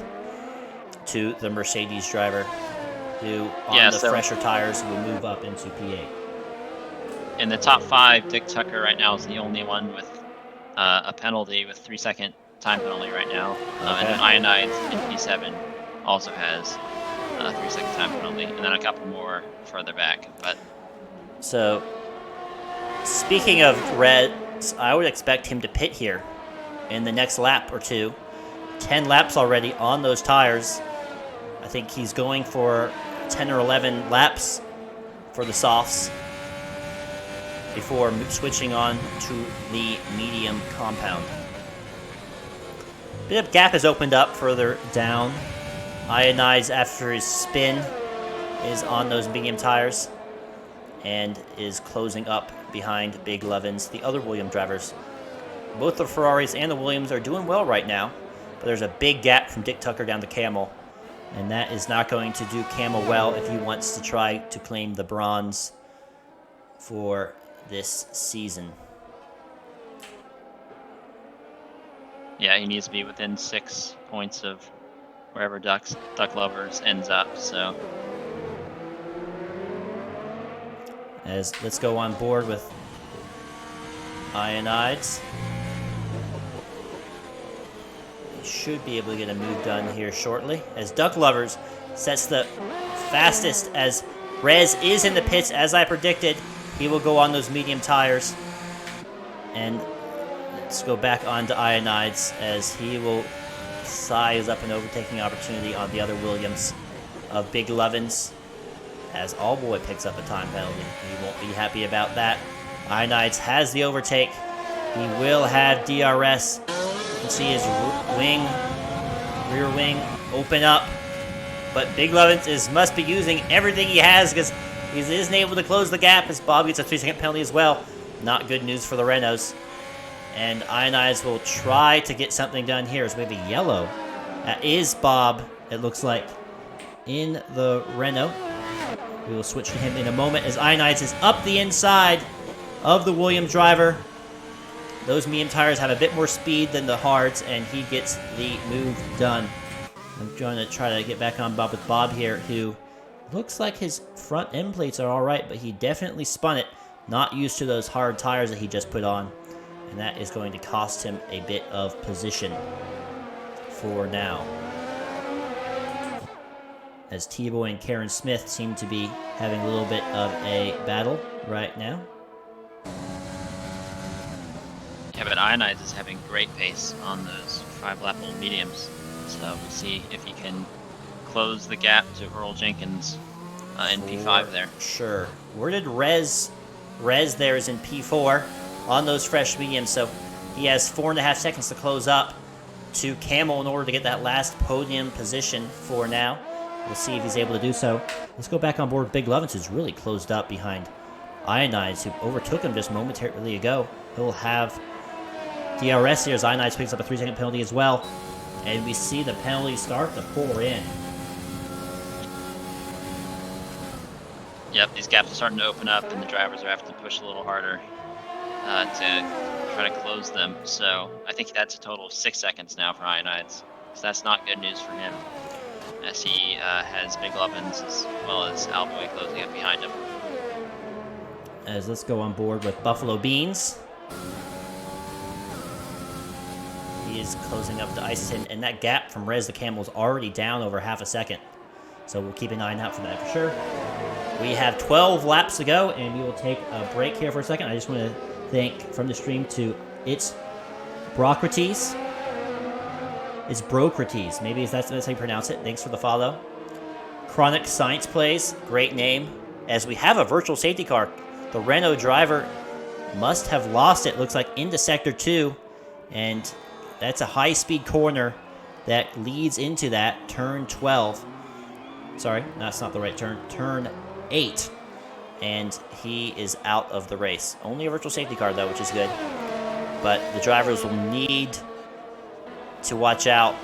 to the Mercedes driver, who on the fresher tires will move up into P8. In the top 5, Dick Tucker right now is the only one with a penalty, with 3-second time penalty right now. And then Ionides in P7 also has a 3-second time penalty, and then a couple more further back. But so, speaking of Reds, I would expect him to pit here in the next lap or two. 10 laps already on those tires. I think he's going for 10 or 11 laps for the softs before switching on to the medium compound. Bit of gap has opened up further down. Ionides, after his spin, is on those medium tires and is closing up behind Big Lovins, the other Williams drivers. Both the Ferraris and the Williams are doing well right now, but there's a big gap from Dick Tucker down to Camel, and that is not going to do Camel well if he wants to try to claim the bronze for this season. Yeah, he needs to be within 6 points of wherever Duck Lovers ends up. So As let's go on board with Ionides. He should be able to get a move done here shortly. As Duck Lovers sets the fastest as Rez is in the pits as I predicted. He will go on those medium tires. And let's go back on to Ionides as he will size up an overtaking opportunity on the other Williams of Big Lovins. As Allboy picks up a time penalty. He won't be happy about that. Ionides has the overtake. He will have DRS. You can see his rear wing open up. But Big Lovins must be using everything he has because he isn't able to close the gap as Bob gets a 3-second penalty as well. Not good news for the Renaults. And Ionides will try to get something done here as we have a yellow. That is Bob, it looks like, in the Renault. We will switch to him in a moment as Ionides is up the inside of the Williams driver. Those medium tires have a bit more speed than the hards, and he gets the move done. I'm going to try to get back on Bob with Bob here, who looks like his front end plates are all right, but he definitely spun it. Not used to those hard tires that he just put on, and that is going to cost him a bit of position for now. As T-Boy and Karen Smith seem to be having a little bit of a battle right now. Yeah, but Ionides is having great pace on those 5-lap old mediums. So we'll see if he can close the gap to Earl Jenkins in P5 there. Sure. Where did Rez there is in P4 on those fresh mediums, so he has 4.5 seconds to close up to Camel in order to get that last podium position for now. We'll see if he's able to do so. Let's go back on board with Big Lovins, who's really closed up behind Ionides, who overtook him just momentarily ago. He'll have DRS here as Ionides picks up a 3-second penalty as well. And we see the penalties start to pour in. Yep, these gaps are starting to open up, and the drivers are having to push a little harder to try to close them. So I think that's a total of 6 seconds now for Ionides. So that's not good news for him, as he has Big Lovins as well as Alboy closing up behind him. As let's go on board with Buffalo Beans. He is closing up the ice, and that gap from Rez to Camel is already down over half a second. So we'll keep an eye out for that for sure. We have 12 laps to go, and we will take a break here for a second. I just want to thank from the stream to It's Brocrates. It's Brocrates. Maybe that's how you pronounce it. Thanks for the follow. Chronic Science Plays. Great name. As we have a virtual safety car. The Renault driver must have lost it. Looks like into Sector 2. And that's a high-speed corner that leads into that turn 12. Sorry, that's not the right turn. Turn 8. And he is out of the race. Only a virtual safety car, though, which is good. But the drivers will need to watch out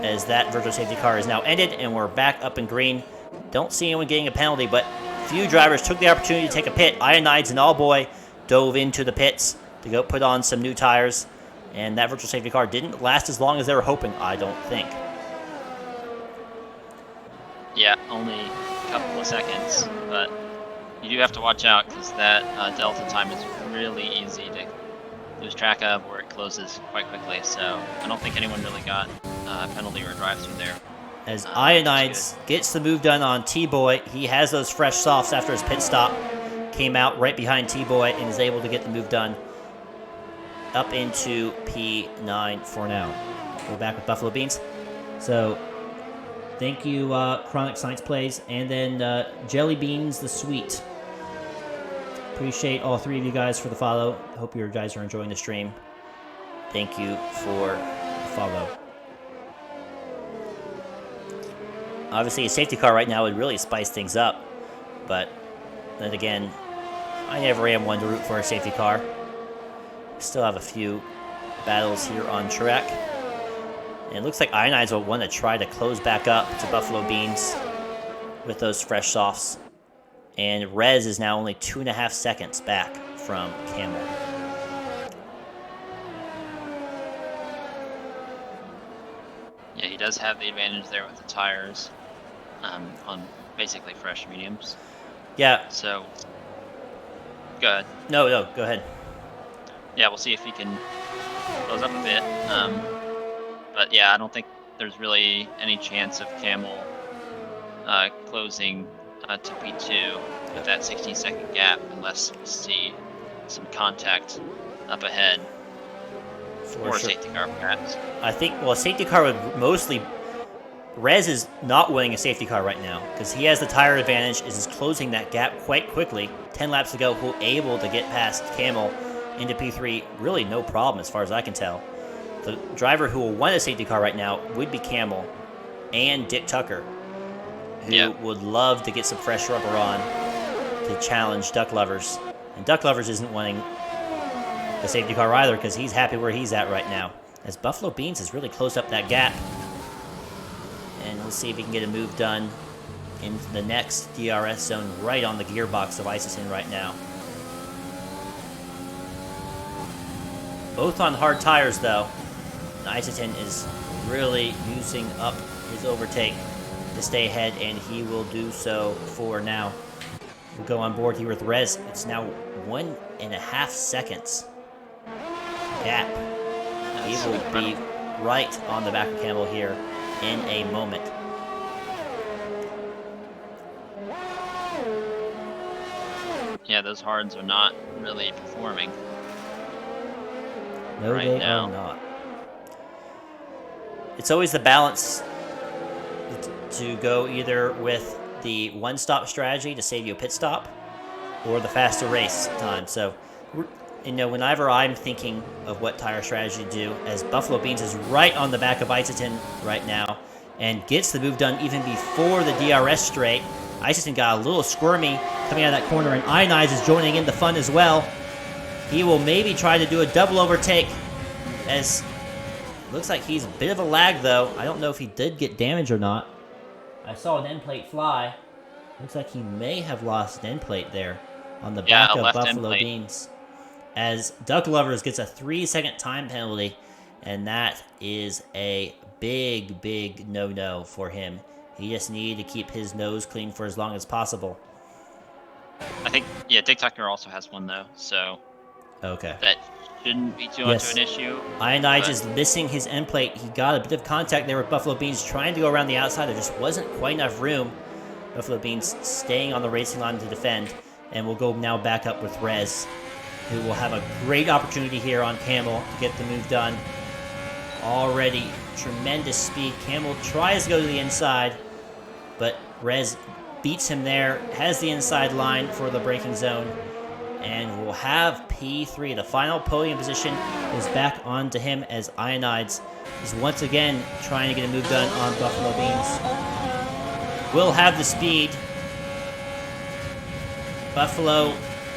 as that virtual safety car is now ended, and we're back up in green. Don't see anyone getting a penalty, but few drivers took the opportunity to take a pit. Ionides and Allboy dove into the pits to go put on some new tires, and that virtual safety car didn't last as long as they were hoping, I don't think. Yeah, only a couple of seconds, but you do have to watch out because that delta time is really easy to lose track of where it closes quite quickly. So I don't think anyone really got a penalty or a drive-through there. As Ionides gets the move done on T-Boy, he has those fresh softs after his pit stop. Came out right behind T-Boy and is able to get the move done up into P9 for now. We're back with Buffalo Beans. So thank you, Chronic Science Plays, and then Jelly Beans the Sweet. Appreciate all three of you guys for the follow. Hope you guys are enjoying the stream. Thank you for the follow. Obviously, a safety car right now would really spice things up, but then again, I never am one to root for a safety car. Still have a few battles here on track. And it looks like Ionides will want to try to close back up to Buffalo Beans with those fresh softs. And Rez is now only 2.5 seconds back from Camel. Yeah, he does have the advantage there with the tires on basically fresh mediums. Yeah. So Good. No, go ahead. Yeah, we'll see if he can close up a bit. But yeah, I don't think there's really any chance of Camel closing to P2 with that 16-second gap unless we see some contact up ahead. Or a safety car, perhaps. I think, well, a safety car would mostly... Rez is not winning a safety car right now because he has the tire advantage, is closing that gap quite quickly. 10 laps to go, who able to get past Camel into P3, really no problem as far as I can tell. The driver who will win a safety car right now would be Camel and Dick Tucker, who would love to get some fresh rubber on to challenge Duck Lovers. And Duck Lovers isn't winning the safety car either because he's happy where he's at right now, as Buffalo Beans has really closed up that gap. And we'll see if he can get a move done in the next DRS zone right on the gearbox of Isosin right now. Both on hard tires, though. Isosin is really using up his overtake to stay ahead, and he will do so for now. We'll go on board here with Rez. It's now 1.5 seconds gap. He will be right on the back of Campbell here in a moment. Yeah, those hards are not really performing. No, right they now. are not. It's always the balance to go either with the one-stop strategy to save you a pit stop or the faster race time. So, you know, whenever I'm thinking of what tire strategy to do, as Buffalo Beans is right on the back of Isotin right now and gets the move done even before the DRS straight. Isotin got a little squirmy coming out of that corner, and Ionize is joining in the fun as well. He will maybe try to do a double overtake, as looks like he's a bit of a lag, though. I don't know if he did get damage or not. I saw an end plate fly. Looks like he may have lost an end plate there on the back of Buffalo Beans. As Duck Lovers gets a 3-second time penalty, and that is a big, big no-no for him. He just needed to keep his nose clean for as long as possible. I think, yeah, Dick Tucker also has one, though, so okay, that shouldn't be too much of an issue. Ionize is missing his end plate. He got a bit of contact there with Buffalo Beans trying to go around the outside. There just wasn't quite enough room. Buffalo Beans staying on the racing line to defend, and we'll go now back up with Rez, who will have a great opportunity here on Camel to get the move done. Already tremendous speed. Camel tries to go to the inside, but Rez beats him there, has the inside line for the braking zone, and we'll have P3. The final podium position is back onto him as Ionides is once again trying to get a move done on Buffalo Beans. Will have the speed. Buffalo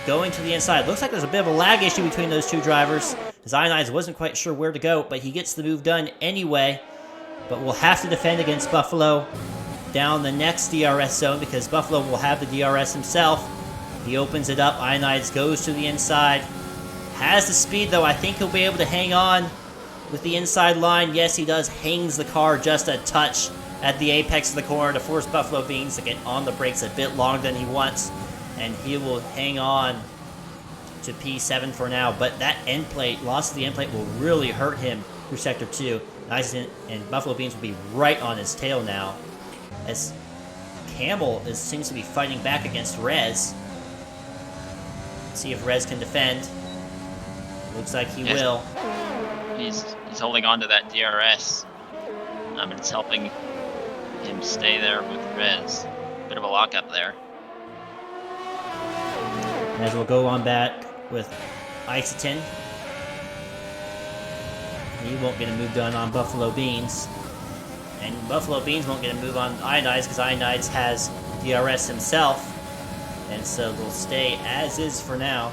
going to the inside. Looks like there's a bit of a lag issue between those two drivers, as Ionides wasn't quite sure where to go, but he gets the move done anyway. But we'll have to defend against Buffalo down the next DRS zone because Buffalo will have the DRS himself. He opens it up. Ionides goes to the inside. Has the speed, though. I think he'll be able to hang on with the inside line. Yes, he does. Hangs the car just a touch at the apex of the corner to force Buffalo Beans to get on the brakes a bit longer than he wants. And he will hang on to P7 for now. But that end plate, loss of the end plate, will really hurt him through Sector 2. And Buffalo Beans will be right on his tail now, as Campbell seems to be fighting back against Rez. See if Rez can defend. Looks like he will. He's holding on to that DRS. And it's helping him stay there with Rez. Bit of a lockup there. As we'll go on back with Isotin. He won't get a move done on Buffalo Beans. And Buffalo Beans won't get a move on Ionides because Ionides has DRS himself. And so they'll stay as is for now.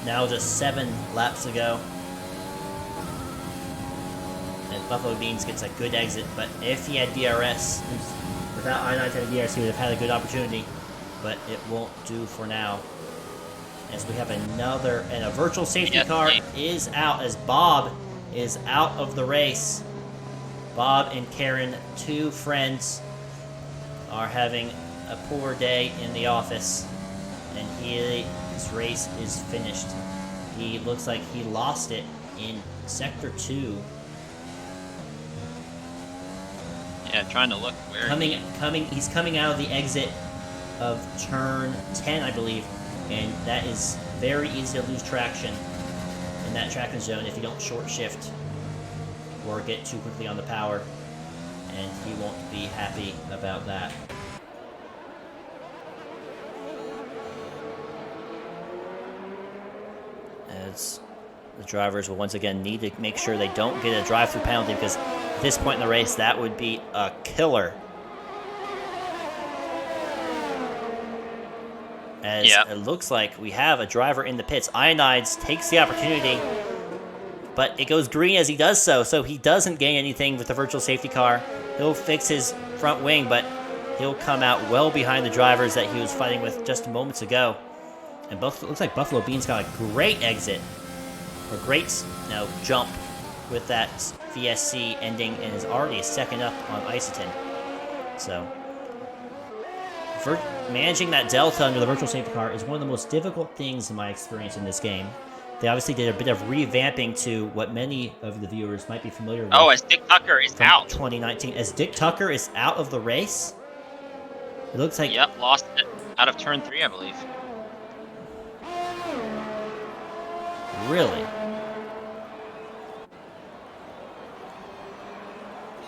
Now just 7 laps to go. And Buffalo Beans gets a good exit, but if he had DRS, without Ionides having DRS, he would have had a good opportunity. But it won't do for now. As we have a virtual safety car is out, as Bob is out of the race. Bob and Karen, two friends, are having a poor day in the office, and his race is finished. He looks like he lost it in Sector 2. Yeah, trying to look where He's coming out of the exit of turn 10, I believe, and that is very easy to lose traction in that traction zone if you don't short shift or get too quickly on the power, and he won't be happy about that. As the drivers will once again need to make sure they don't get a drive-through penalty, because at this point in the race, that would be a killer. As it looks like we have a driver in the pits. Ionides takes the opportunity, but it goes green as he does so he doesn't gain anything with the virtual safety car. He'll fix his front wing, but he'll come out well behind the drivers that he was fighting with just moments ago. And looks like Buffalo Beans got a great exit, or great jump with that VSC ending, and is already a second up on Isotin. So managing that delta under the virtual safety car is one of the most difficult things in my experience in this game. They obviously did a bit of revamping to what many of the viewers might be familiar with. Oh, as Dick Tucker is out. 2019. As Dick Tucker is out of the race? It looks like... Yep, lost it out of turn 3, I believe. Really?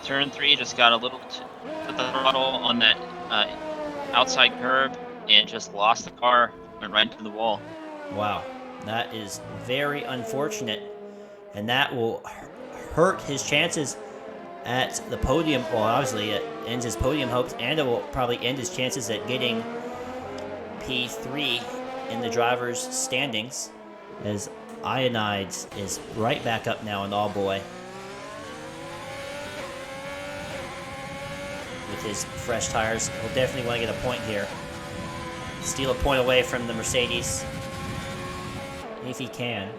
Turn 3 just got a little put the throttle on that outside curb and just lost the car, went right into the wall. Wow, that is very unfortunate, and that will hurt his chances at the podium. Well, obviously it ends his podium hopes, and it will probably end his chances at getting P3 in the drivers' standings, as Ionides is right back up now in All Boy with his fresh tires. He'll definitely want to get a point here. Steal a point away from the Mercedes if he can.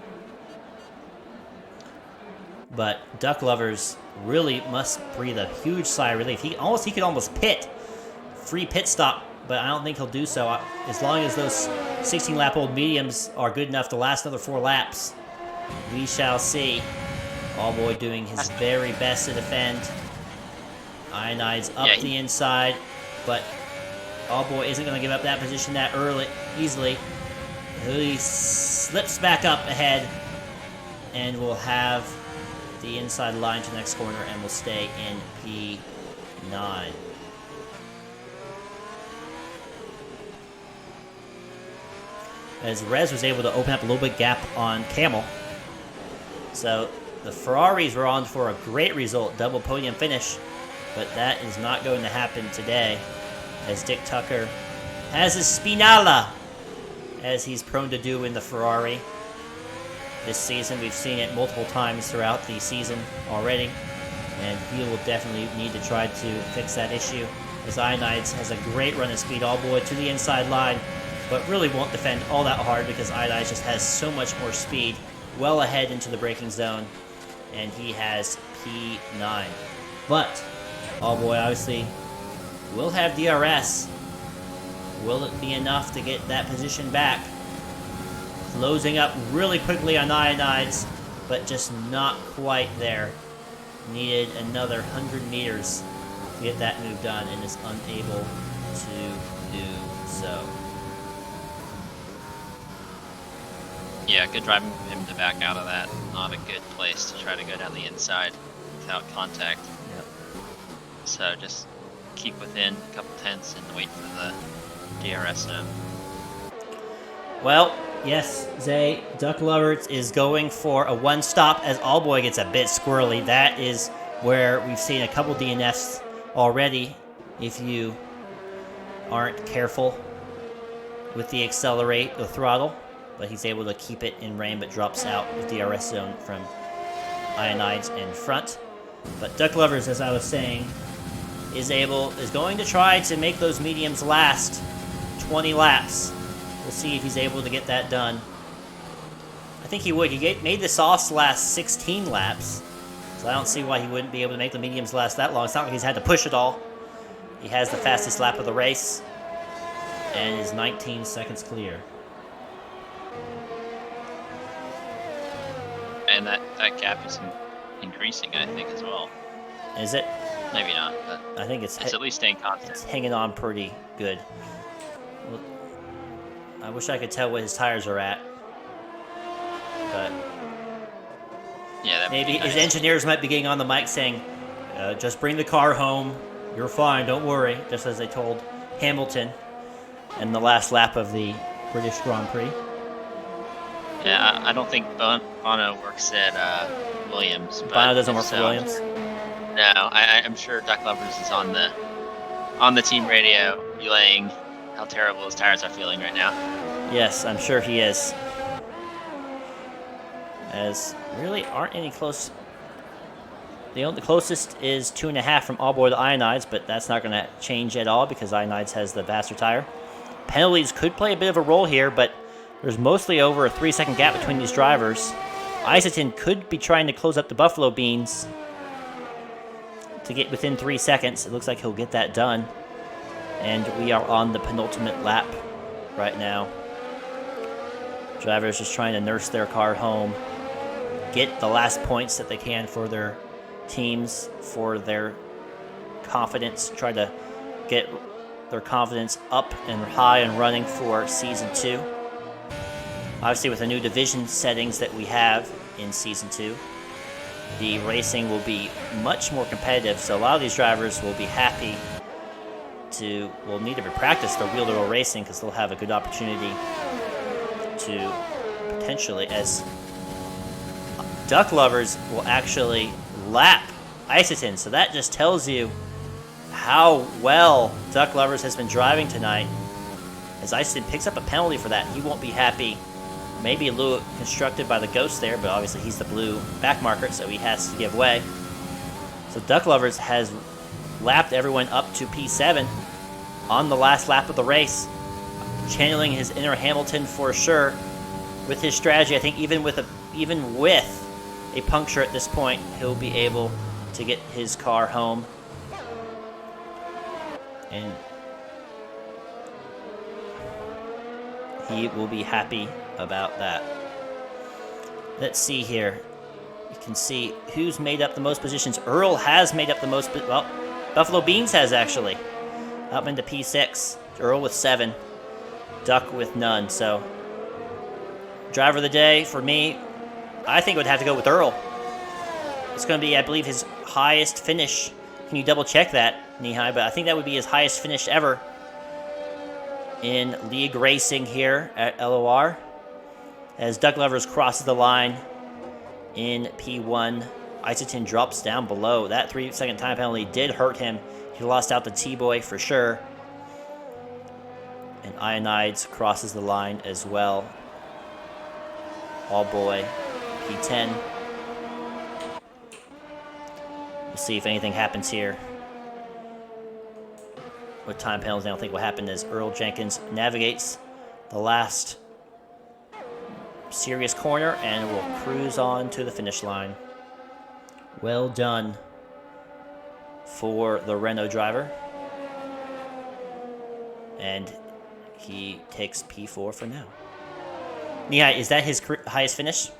But Duck Lovers really must breathe a huge sigh of relief. He could almost pit. Free pit stop, but I don't think he'll do so. As long as those 16-lap-old mediums are good enough to last another 4 laps, we shall see. All Boy doing his very best to defend. Ionides up the inside, but All Boy isn't going to give up that position that easily. He slips back up ahead and will have the inside line to the next corner and will stay in P9. As Rez was able to open up a little bit gap on Camel. So the Ferraris were on for a great result, double podium finish, but that is not going to happen today, as Dick Tucker has his Spinala, as he's prone to do in the Ferrari this season. We've seen it multiple times throughout the season already, and he will definitely need to try to fix that issue, as Ionides has a great run of speed. All Boy to the inside line, but really won't defend all that hard because Ionides just has so much more speed, well ahead into the braking zone, and he has P9. But All Boy obviously will have DRS. Will it be enough to get that position back? Closing up really quickly on Ionides, but just not quite there. Needed another 100 meters to get that move done, and is unable to do so. Yeah, good driving for him to back out of that. Not a good place to try to go down the inside without contact. Yep. So just keep within a couple tenths and wait for the DRS zone. Well, yes, Zay, Duck Lovers is going for a one stop as All Boy gets a bit squirrely. That is where we've seen a couple DNFs already if you aren't careful with the accelerate, the throttle. But he's able to keep it in rein, but drops out the DRS zone from Ionides in front. But Duck Lovers, as I was saying, is going to try to make those mediums last 20 laps. We'll see if he's able to get that done. I think he would. He made the softs last 16 laps, so I don't see why he wouldn't be able to make the mediums last that long. It's not like he's had to push it all. He has the fastest lap of the race and is 19 seconds clear. And that gap is increasing, I think, as well. Is it? Maybe not, but I think it's at least staying constant. It's hanging on pretty good. Well, I wish I could tell what his tires are at, but yeah, that maybe would be nice. his engineers might be getting on the mic saying, "Just bring the car home. You're fine. Don't worry." Just as they told Hamilton in the last lap of the British Grand Prix. Yeah, I don't think Bono works at Williams. But Bono doesn't work for Williams. No, I'm sure Duck Lovers is on the team radio relaying how terrible his tires are feeling right now. Yes, I'm sure he is. As really aren't any close. The closest is 2.5 from All Boy to Ionides, but that's not going to change at all because Ionides has the faster tire. Penalties could play a bit of a role here, but there's mostly over a 3-second gap between these drivers. Iserton could be trying to close up the Buffalo Beans to get within 3 seconds. It looks like he'll get that done. And we are on the penultimate lap right now. Drivers just trying to nurse their car home, get the last points that they can for their teams, for their confidence, try to get their confidence up and high and running for Season 2. Obviously, with the new division settings that we have in Season 2, the racing will be much more competitive, so a lot of these drivers will be happy will need to practice their wheel-to-wheel racing because they'll have a good opportunity to potentially, as Duck Lovers will actually lap Iserton. So that just tells you how well Duck Lovers has been driving tonight. As Iserton picks up a penalty for that, he won't be happy. Maybe a little constructed by the ghost there, but obviously he's the blue back marker, so he has to give way. So Duck Lovers has lapped everyone up to P7 on the last lap of the race, channeling his inner Hamilton for sure. With his strategy, I think even with a puncture at this point, he'll be able to get his car home. And he will be happy about that. Let's see here. You can see who's made up the most positions. Earl has made up the most, well, Buffalo Beans has actually. Up into P6. Earl with 7. Duck with none. So, driver of the day for me, I think it would have to go with Earl. It's going to be, I believe, his highest finish. Can you double check that, Nihai? But I think that would be his highest finish ever in league racing here at LOR. As Duck Lovers crosses the line in P1, Iserton drops down below. That 3-second time penalty did hurt him. He lost out to T-Boy for sure. And Ionides crosses the line as well. All Boy, P10. We'll see if anything happens here. With time penalties, I don't think what happened is Earl Jenkins navigates the last serious corner and will cruise on to the finish line. Well done for the Renault driver. And he takes P4 for now. Yeah, is that his highest finish?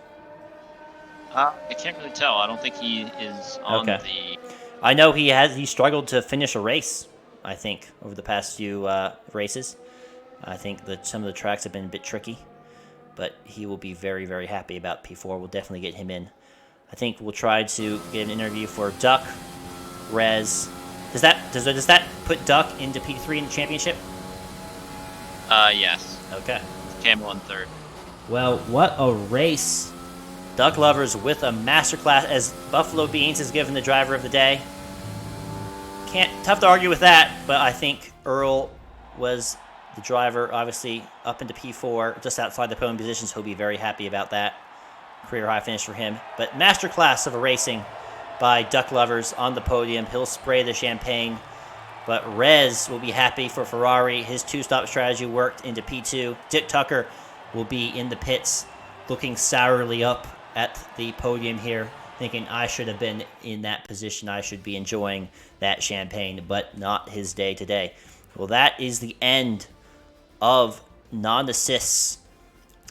I can't really tell. I don't think he is on the... I know he struggled to finish a race, I think, over the past few races. I think that some of the tracks have been a bit tricky, but he will be very, very happy about P4. We'll definitely get him in. I think we'll try to get an interview for Duck, Rez. Does that put Duck into P3 in the championship? Yes. Okay. Camel in third. Well, what a race. Duck Lovers with a masterclass as Buffalo Beans is given the driver of the day. Tough to argue with that, but I think Earl was the driver, obviously up into P4, just outside the podium positions. He'll be very happy about that. Career high finish for him. But masterclass of a racing by Duck Lovers on the podium. He'll spray the champagne. But Rez will be happy for Ferrari. His two-stop strategy worked into P2. Dick Tucker will be in the pits looking sourly up at the podium here thinking I should have been in that position. I should be enjoying that champagne, but not his day today. Well, that is the end of non-assists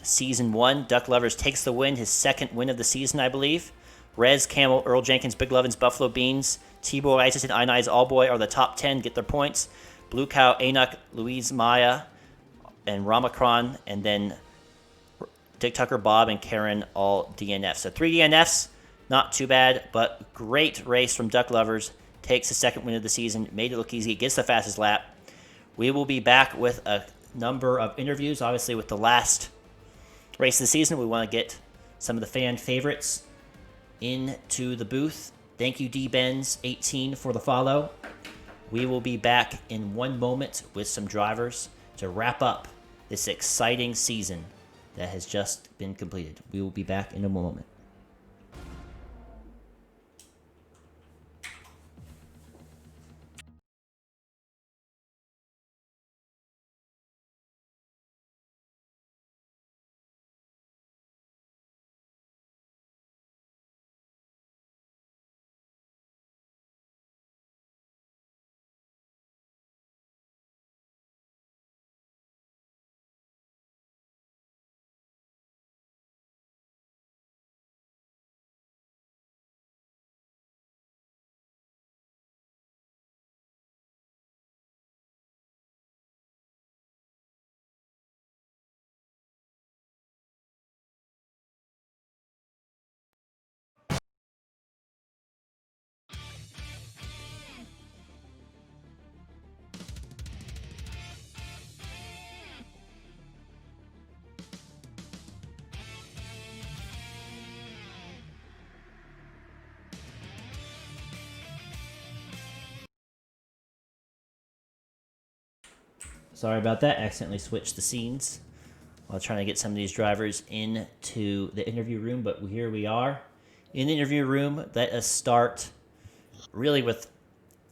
Season 1. Duck Lovers takes the win, his second win of the season, I believe. Rez, Camel, Earl Jenkins, Big Lovins, Buffalo Beans, T-Boy, Isis, and I9's Allboy are the top 10, get their points. Blue Cow, Enoch, Louise Maya, and Ramacron, and then Dick Tucker, Bob, and Karen all DNFs. So 3 DNFs, not too bad, but great race from Duck Lovers. Takes the second win of the season, made it look easy, gets the fastest lap. We will be back with a number of interviews, obviously with the last race of the season. We want to get some of the fan favorites into the booth. Thank you, DBenz18, for the follow. We will be back in one moment with some drivers to wrap up this exciting season that has just been completed. We will be back in a moment. Sorry about that. Accidentally switched the scenes while trying to get some of these drivers into the interview room, but here we are in the interview room. Let us start really with,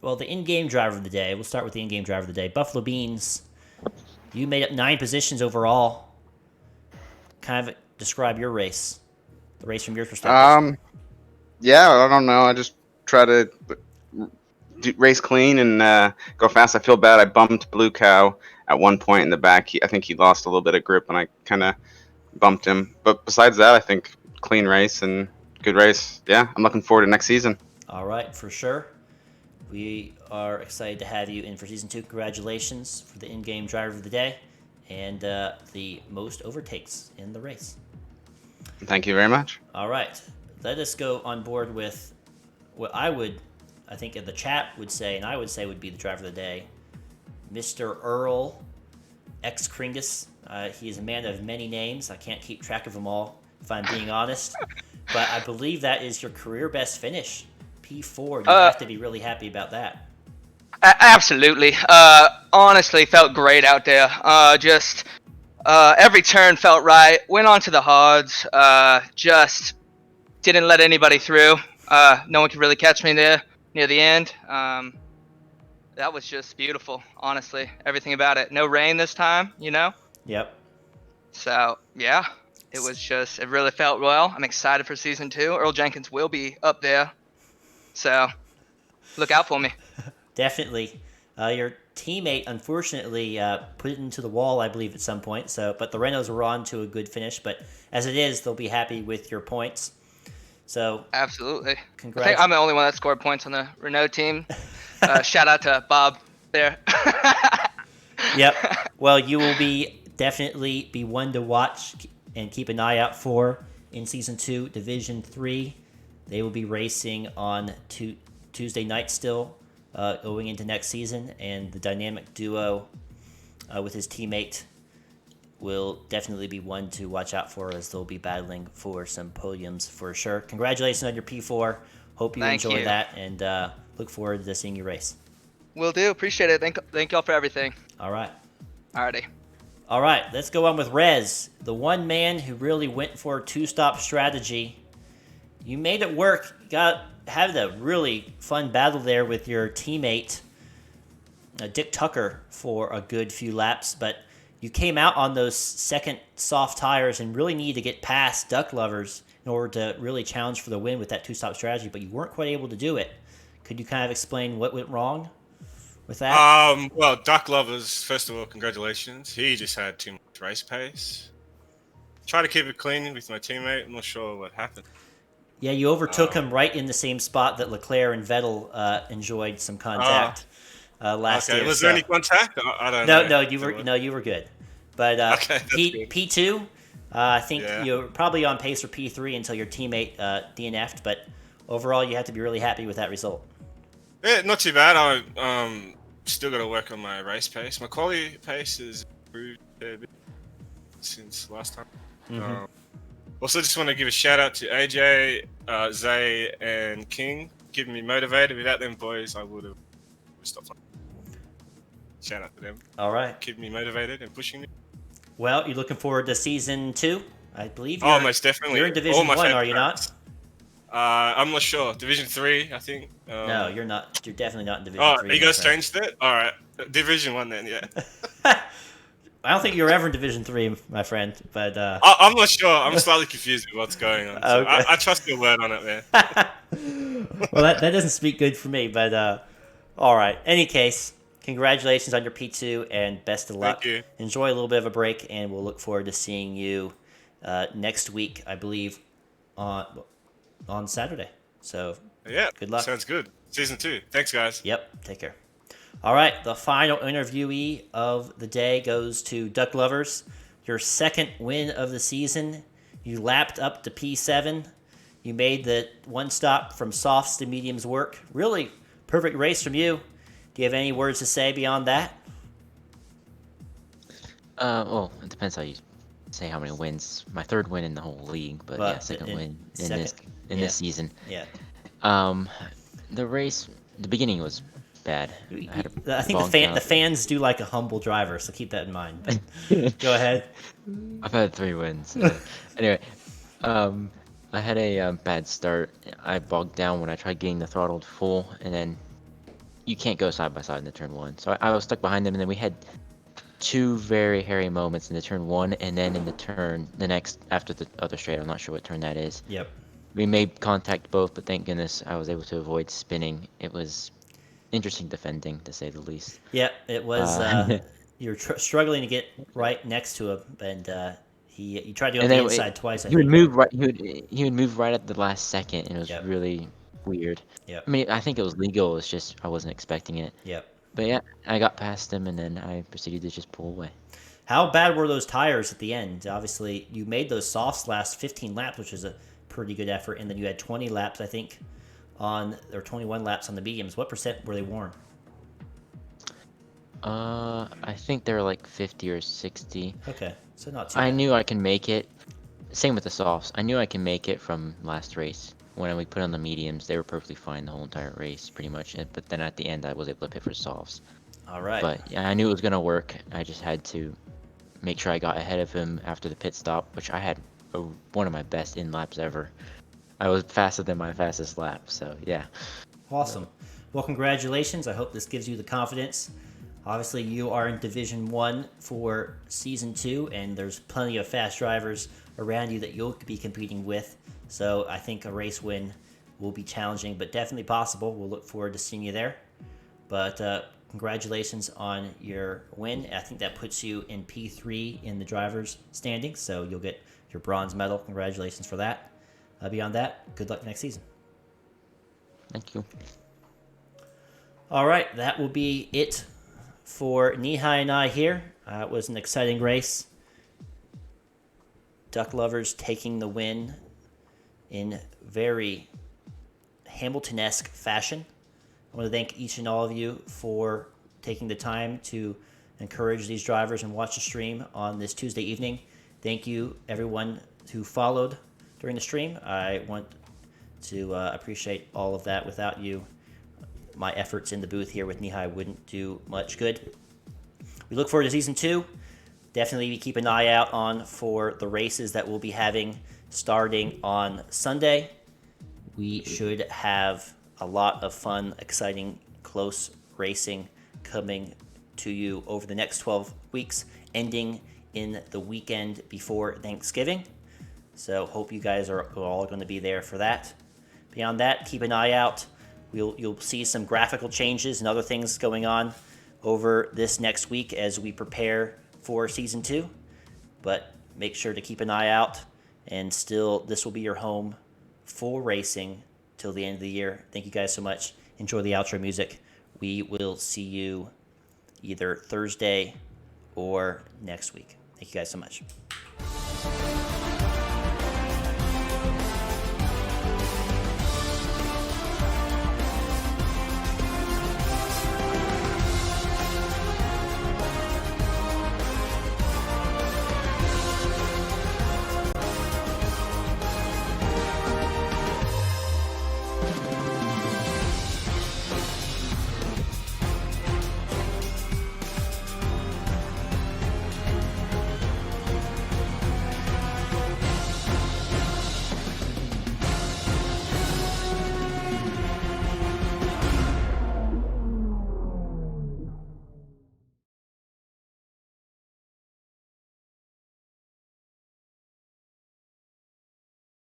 well, the in-game driver of the day. We'll start with the in-game driver of the day. Buffalo Beans, you made up 9 positions overall. Kind of describe your race, the race from your perspective. Yeah, I don't know. I just try to race clean and go fast. I feel bad. I bumped Blue Cow at one point in the back. I think he lost a little bit of grip, and I kind of bumped him. But besides that, I think clean race and good race. Yeah, I'm looking forward to next season. All right, for sure. We are excited to have you in for Season 2. Congratulations for the in-game driver of the day and the most overtakes in the race. Thank you very much. All right. Let us go on board with what I think the chat would say, and I would say would be the driver of the day, Mr. Earl X Kringus. He is a man of many names. I can't keep track of them all, if I'm being honest. But I believe that is your career best finish. P4. You have to be really happy about that. Absolutely. Honestly, felt great out there. Just every turn felt right. Went on to the hards. Just didn't let anybody through. No one could really catch me there near the end. That was just beautiful, honestly. Everything about it. No rain this time, you know? Yep. So, yeah. It really felt well. I'm excited for Season 2. Earl Jenkins will be up there. So, look out for me. Definitely. Your teammate, unfortunately, put it into the wall, I believe, at some point. But the Renos were on to a good finish. But as it is, they'll be happy with your points. So absolutely. Congrats. I think I'm the only one that scored points on the Renault team. Shout out to Bob there. Yep. Well, you will definitely be one to watch and keep an eye out for in Season 2, Division 3. They will be racing on Tuesday night still, going into next season, and the dynamic duo with his teammate will definitely be one to watch out for, as they'll be battling for some podiums for sure. Congratulations on your P4. Hope you enjoy that, and look forward to seeing you race. Will do. Appreciate it. Thank y'all for everything. All right. Alrighty. All right, let's go on with Rez, the one man who really went for a two-stop strategy. You made it work. Had a really fun battle there with your teammate, Dick Tucker, for a good few laps, but you came out on those second soft tires and really needed to get past Duck Lovers in order to really challenge for the win with that two-stop strategy, but you weren't quite able to do it. Could you kind of explain what went wrong with that? Well, Duck Lovers, first of all, congratulations. He just had too much race pace. Try to keep it clean with my teammate. I'm not sure what happened. Yeah, you overtook him right in the same spot that Leclerc and Vettel enjoyed some contact last year. Was there any contact? I don't know. You were good. But Okay, that's good. P2, I think you're probably on pace for P3 until your teammate DNF'd, but overall you have to be really happy with that result. Yeah, not too bad. I still got to work on my race pace. My quality pace has improved a bit since last time. Mhm. Also, just want to give a shout out to AJ, Zay, and King, keeping me motivated. Without them boys, I would have stopped. Shout out to them, All right. keeping me motivated and pushing me. Well, you're looking forward to season 2, I believe. Oh, most definitely. You're in Division 1, are you not? I'm not sure. Division 3, I think. No, you're not. You're definitely not in Division Oh, 3. you guys changed it? All right. Division 1 then, yeah. I don't think you were ever in Division 3, my friend, but... I'm not sure. I'm slightly confused with what's going on. So Okay. I trust your word on it, man. Well, that doesn't speak good for me, but all right. Any case, congratulations on your P2 and best of luck. Thank you. Enjoy a little bit of a break, and we'll look forward to seeing you next week, I believe, on Saturday. So, Yeah, good luck. Sounds good. Season 2. Thanks, guys. Yep, take care. All right, the final interviewee of the day goes to Duck Lovers. Your second win of the season. You lapped up to P7. You made the one stop from softs to mediums work. Really perfect race from you. Do you have any words to say beyond that? Well, it depends how you say how many wins. My third win in the whole league, but yeah, second win in this season. Yeah. The race, the beginning was bad. I think the fans do like a humble driver, so keep that in mind. Go ahead. I've had 3 wins. Anyway, I had a bad start. I bogged down when I tried getting the throttle to full, and then you can't go side by side in the turn 1. So I was stuck behind them, and then we had 2 very hairy moments in the turn 1, and then in the next after the other straight. I'm not sure what turn that is. Yep. We made contact both, but thank goodness I was able to avoid spinning. It was interesting defending, to say the least. Yep, it was. You're struggling to get right next to him, and you tried to go on the inside twice. He would move right. He would move right at the last second, and it was really weird. Yep. I mean, I think it was legal. It's just I wasn't expecting it. Yep. But yeah, I got past him, and then I proceeded to just pull away. How bad were those tires at the end? Obviously, you made those softs last 15 laps, which is a pretty good effort, and then you had 20 laps, I think, or 21 laps on the mediums. What percent were they worn? I think they were like 50 or 60. Okay, so not too I bad. knew I can make it. Same with the softs. I knew I can make it from last race. When we put on the mediums, they were perfectly fine the whole entire race, pretty much. But then at the end, I was able to pit for softs. All right. But yeah, I knew it was gonna work. I just had to make sure I got ahead of him after the pit stop, which I had one of my best in laps ever. I was faster than my fastest lap, so yeah. Awesome. Well, congratulations. I hope this gives you the confidence. Obviously, you are in Division 1 for Season 2, and there's plenty of fast drivers around you that you'll be competing with. So I think a race win will be challenging, but definitely possible. We'll look forward to seeing you there. But congratulations on your win. I think that puts you in P3 in the drivers' standings, so you'll get your bronze medal. Congratulations for that. Beyond that, good luck next season. Thank you. All right, that will be it for Nihai and I here. It was an exciting race. Duck Lovers taking the win in very Hamilton-esque fashion. I want to thank each and all of you for taking the time to encourage these drivers and watch the stream on this Tuesday evening. Thank you, everyone who followed during the stream. I want to appreciate all of that. Without you, my efforts in the booth here with Nihai wouldn't do much good. We look forward to Season 2. Definitely keep an eye out for the races that we'll be having starting on Sunday. We should have a lot of fun, exciting, close racing coming to you over the next 12 weeks ending in the weekend before Thanksgiving. So hope you guys are all going to be there for that. Beyond that, keep an eye out. You'll see some graphical changes and other things going on over this next week as we prepare for Season 2. But make sure to keep an eye out. And still, this will be your home for racing till the end of the year. Thank you guys so much. Enjoy the outro music. We will see you either Thursday or next week. Thank you guys so much.